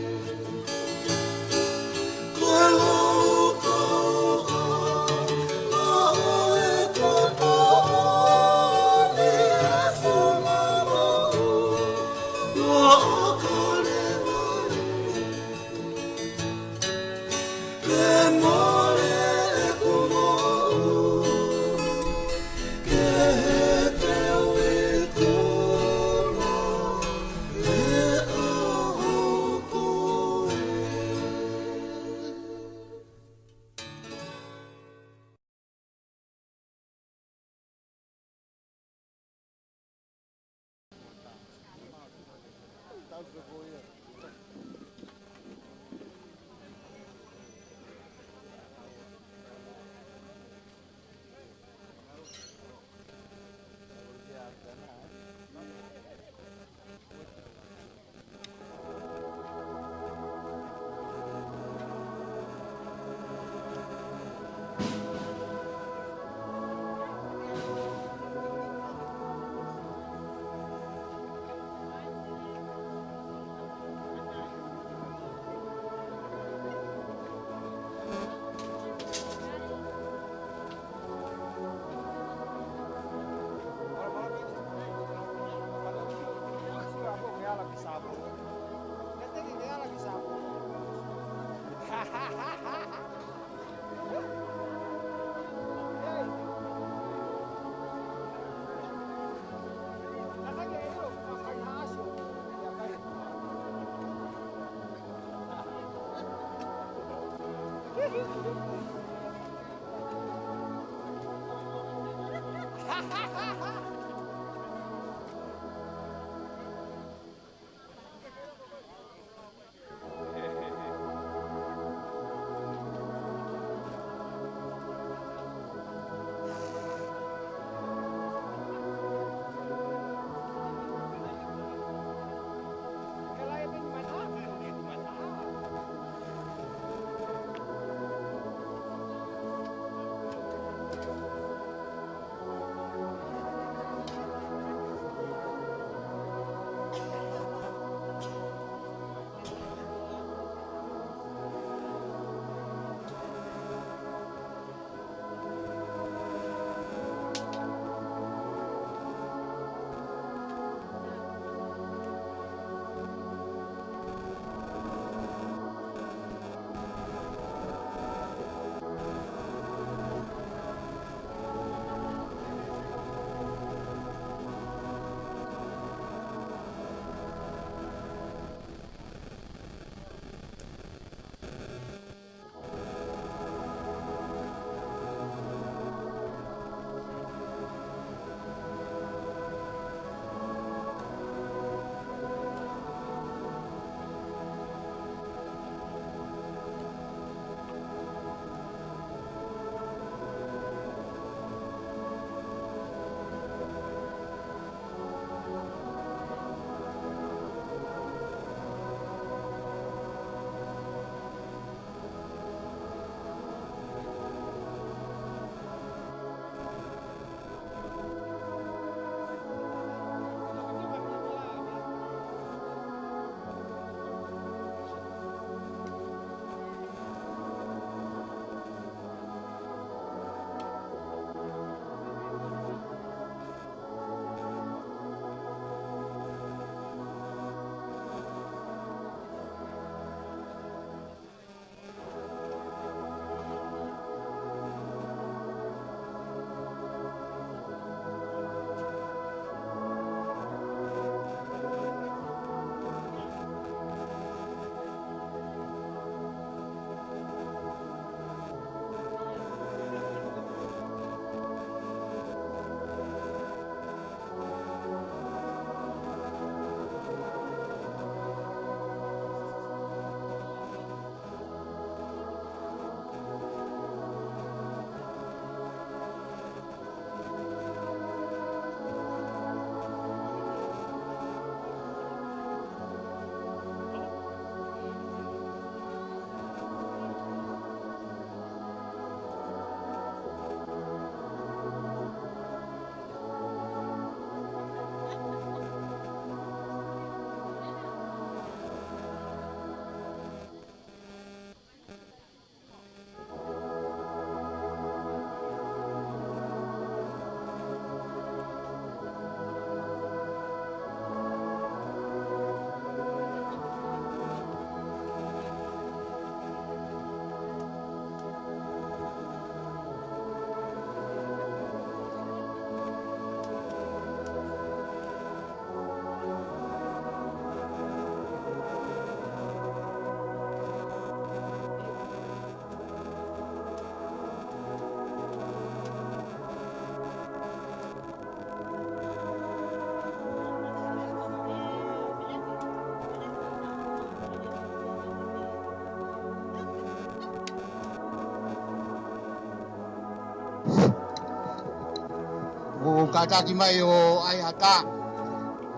kataki mai o ai hata.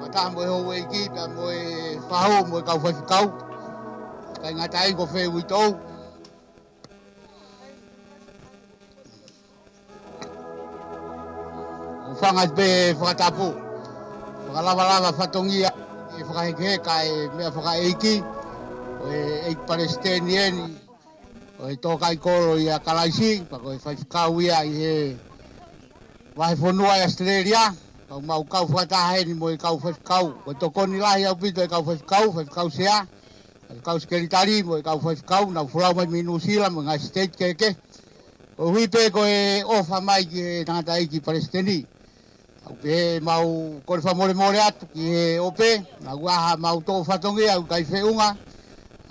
Mata mo ho e ki pa mo e whahau mo e kau whaiwhikau. Kai ngā tai ko whē uitou. O whangat pe whakatapu. Whakalawalawa whatongia e whakahekeheka e mea whakaeiki. O e eik Palestinieni. O e tōkai koro i a Kalaisi. Pako e whaiwhikau ia i he wahe whonua i Australia. Kau mau kau whakatahe ni mo e kau whaiwhikau. O e tokoni lahi au pito e kau whaiwhikau sea. Kau skeritari mo e kau whaiwhikau. Nau whulau mai minu sila mo ngai state keke. O hui pe ko e ofa mai ki e tangata eiki Palestini. Au pe mau kore whamore atu ki he ope. Na guaha mau tō whatongi au kai whiunga.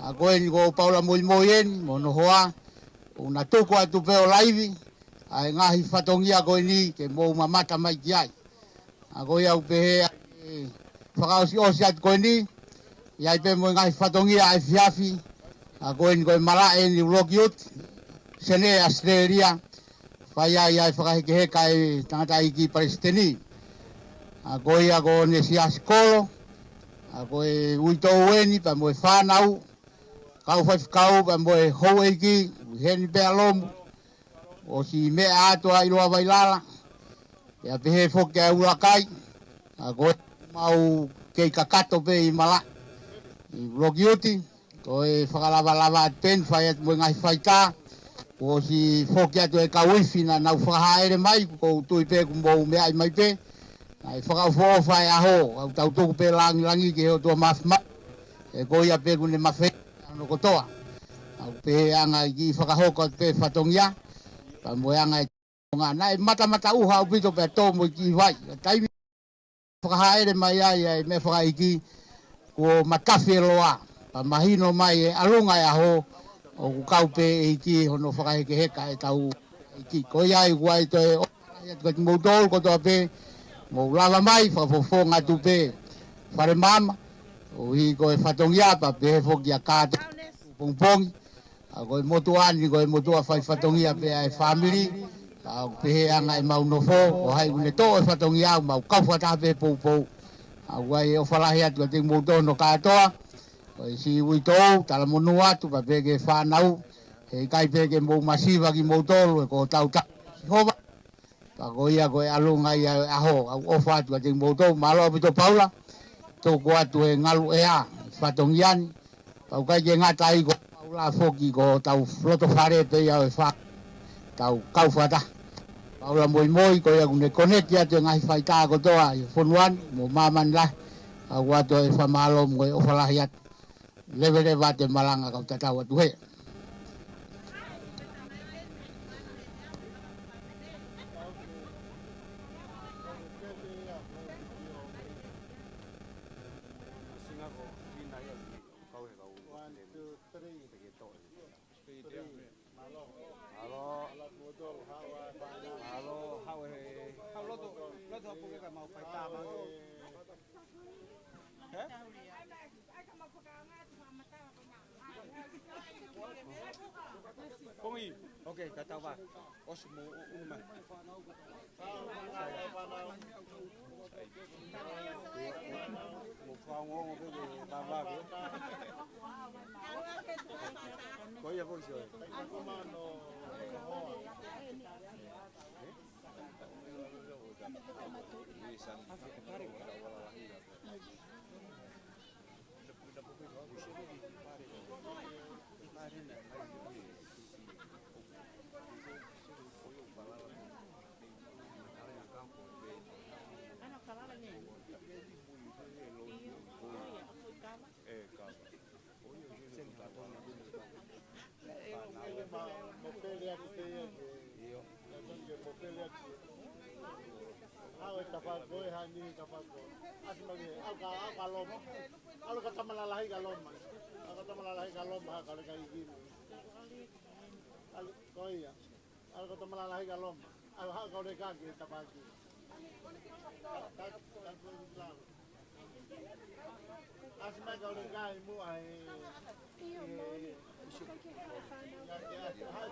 A koe ni ko Paula moi eni mo no hoa. O na tuku atu pe o laivi. A ngahi whatongi a koe ni ke mou mamata mai ki ai. A koe au pe he whakaosi osi atu koe ni. Iai pe mo ngahi whatongi a e fiafi. A koe ni koe mara e ni uloki uti. Sene Australia. Whai ai ai whakahekeheka e tangata iki Palestini. A koe a ko ne siasi kolo. A koe uitou eni pa mo e whanau. Kau whaiwhikau pa mo e hou eiki. Heni pea lomu. O si mea atua i loa wailala. Ia pehe whoke a urakai. A koe mau kei kakato pe i mala. I uloki uti. Koe whakalawalawa at pen whai atu mo ngahi whaita. O si whoke atu e ka wifi na nau whakahaere mai. Ko tui pe kumou mea i mai pe. Ai whakau whawhai aho. Au tau tuku pe langi ke heo tua mawhima. E koi a pe kune mawhai. Ano kotoa. Au pe anga i ki whakahoko pe whatongia. Pa moe anga e tonga. Nai mata uha au pito pe tō mo i ki vai. Taimi whakahaere mai ai me whakaiki. Ko matafi e loa. Pa mahino mai e alunga e aho. O kukau pe e ki hono whakahekeheka e tau e ki. Koi ai kuai to e okai atu kati moutol kotoa pe. Mo lava mai whakafofo ngatu pe. Whare mama. O hi koe whatongia pa pe he whoki a kātou. Pongpongi. A koe motuani koe motua whai whatongia pe ai family. A pehe anga e mau nofo. O hai une tō e whatongia au mau kauwhata pe pou. A koe o whalahi atu a te moutono kātoa. O si uitou tala monu atu pa peke whanau. He kai peke mou masiva ki moutolo e ko tau tau. Hova. Pa koe ia koe alunga ia aho. Au ofa atu a te moutou. Malo apito Paula. Tōko atu e ngalu ea. Whatongiani. Pau kai ke ngata i ko Paula foki ko tau floto whare pe ia e wha. Tau kauwhata. Paula moi ko ia kune koneti atu e ngahi whaita kotoa. I whonuan mo maman lah. Au atu e whamalo mo e ofalahi atu. Levere vate malanga kau tatau atu he.
Pongi. Okey, kata apa? Osmo umma. Mo fango mo ke baba ke. Ko ya po sio.
Kalau kata malalahi kaloma, kalau kayak gini. Kalau iya, kalau kata malalahi kaloma, kalau dia kaki kita pagi. Asma kalau dia kaki mu ay.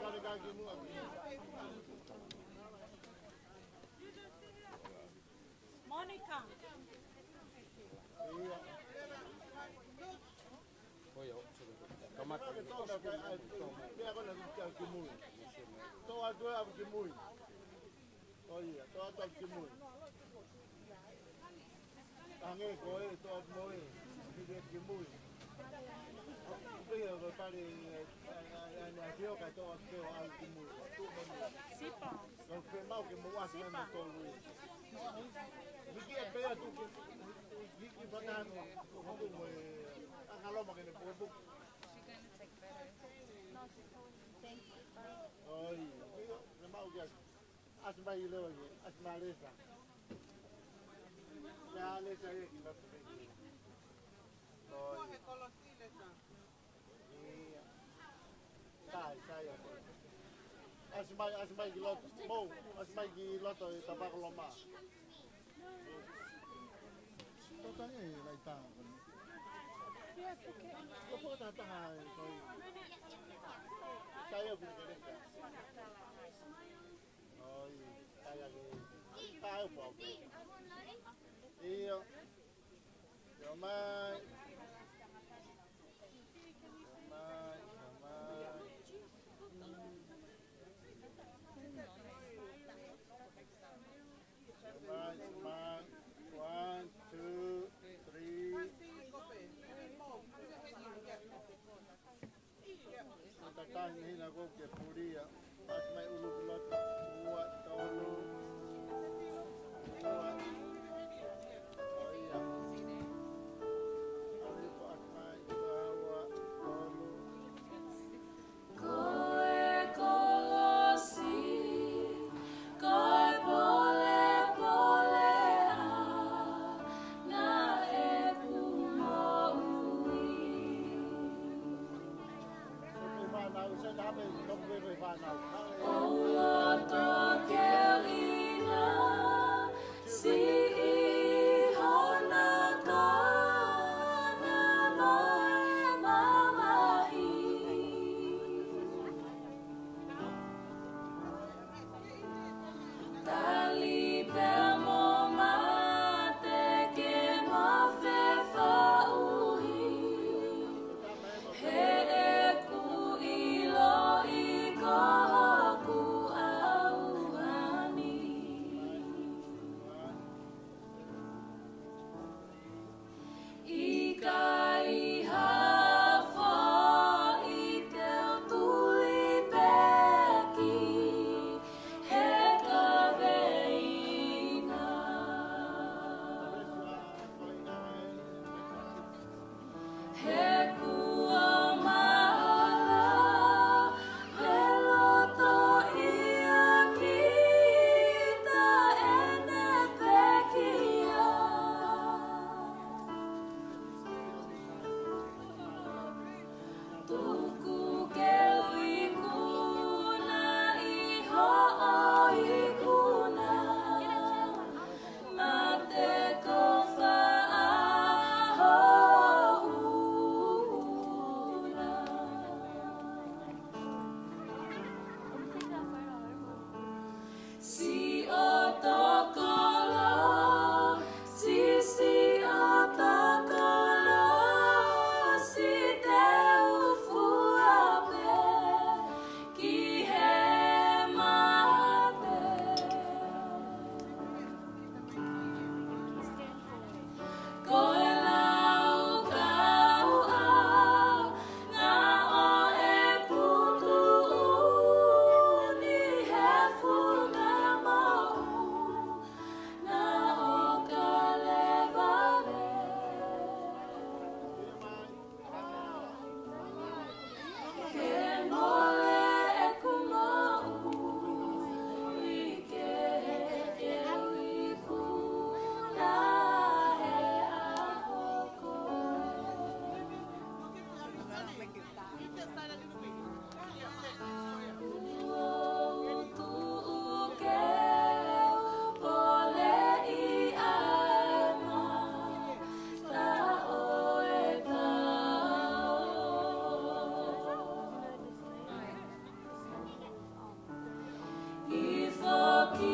Kalau dia kaki mu.
Monica.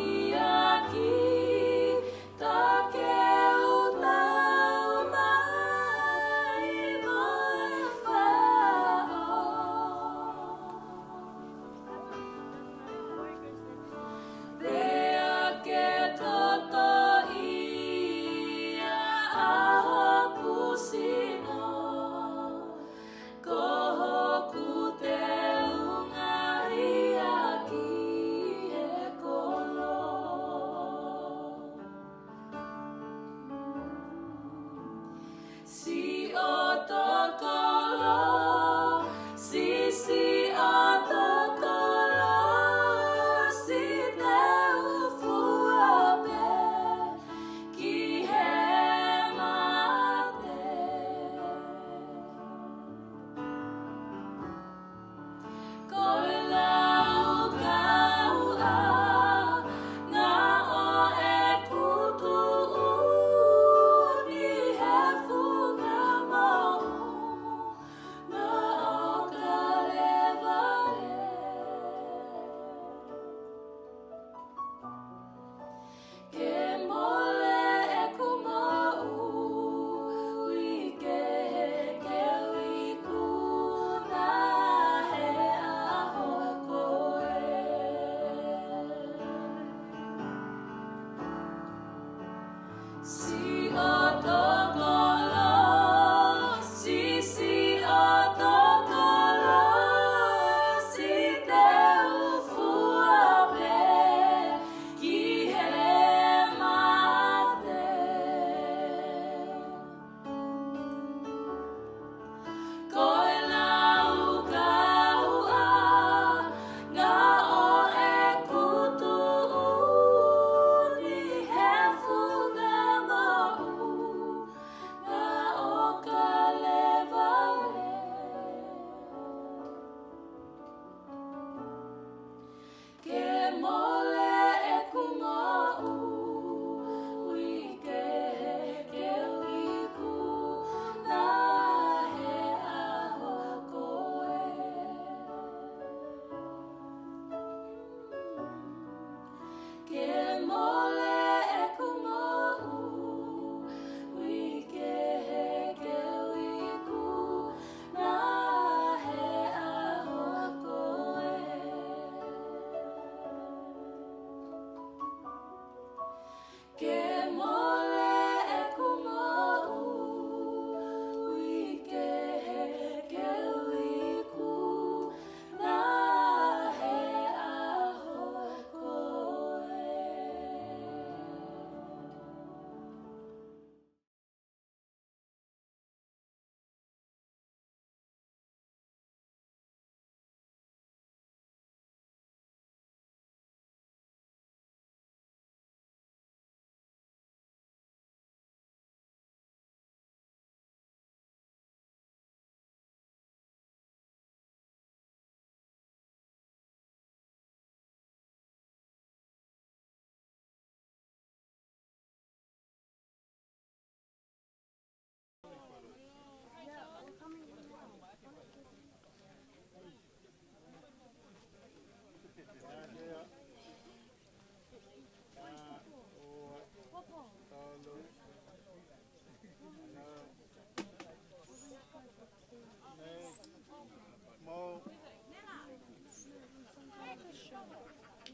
Ifokiaki, take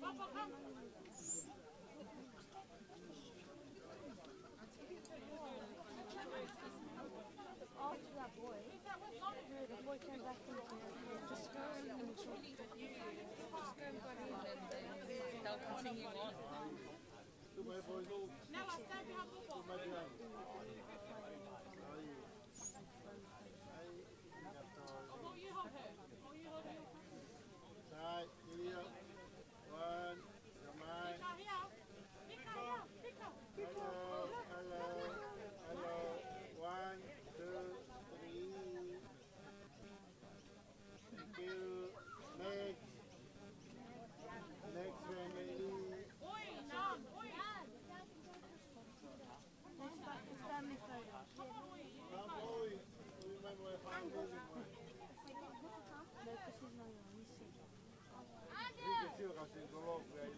After that boy, the boy came back into just go and just go and go in and they'll continue on.
Right, here. One, come on. Hello, hello, hello. 1, 2, 3. Thank you. Next. Next family.
Family photo.
Come on. Remember if I'm losing one.
No, because he's not young, he's sick.
Fica assim, eu consigo logo ver aí.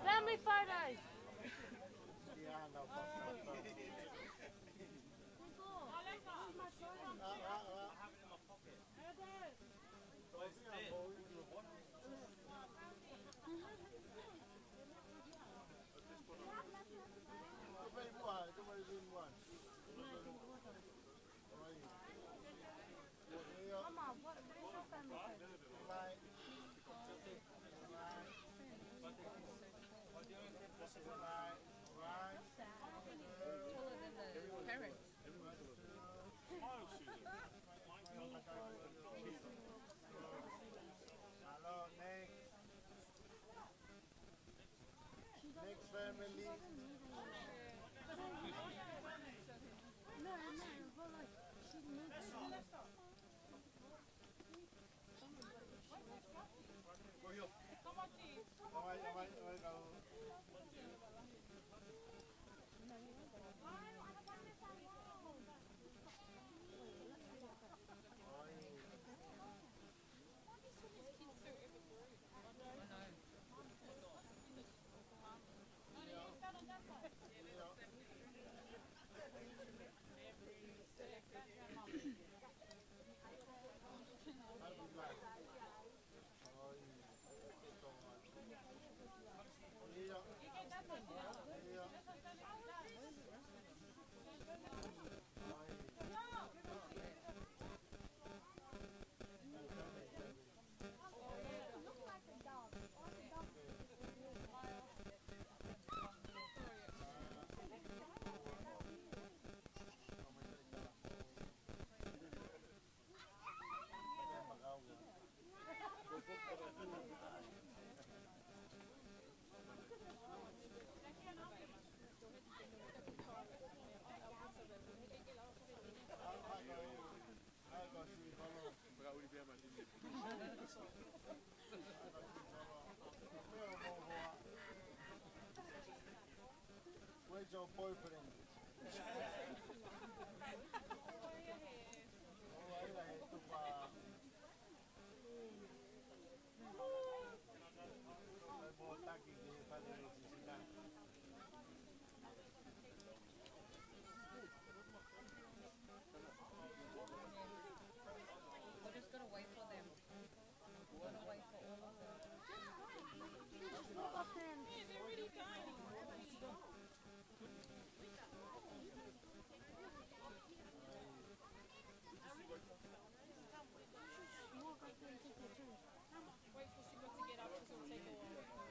Family photos!
E anda, passa.
Mama, what is your family photo?
Hello, next. Next family.
No, but like, she needs
Where's your boyfriend?
We're just gonna wait for them. We're gonna wait for all of them.
look up and walk up there and take your turn.
Wait for Sigma to get up because it'll take a while.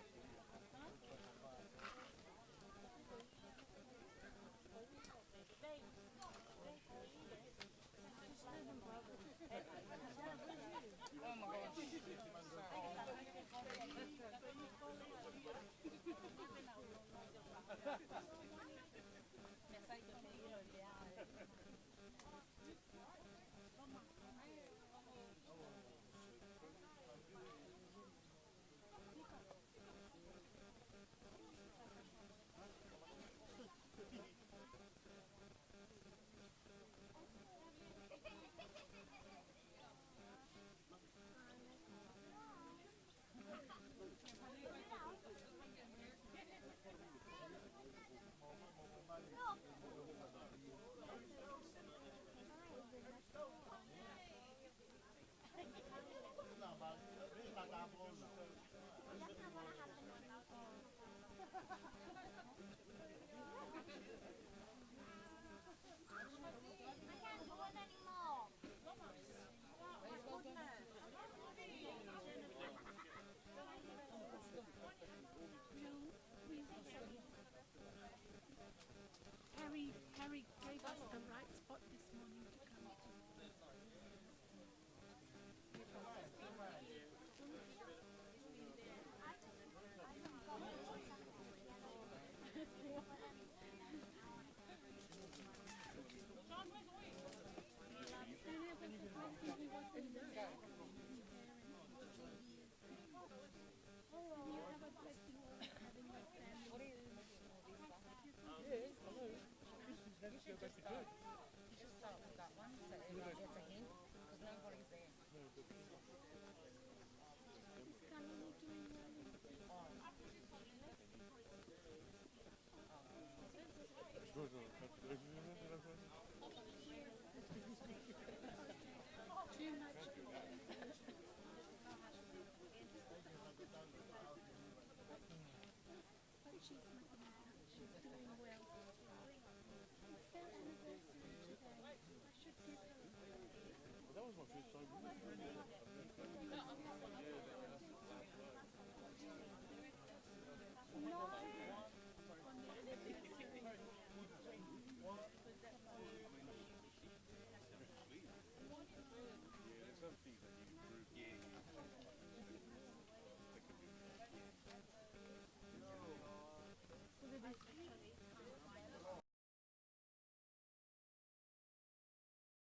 Oh my gosh.
the right spot this morning to come to. No,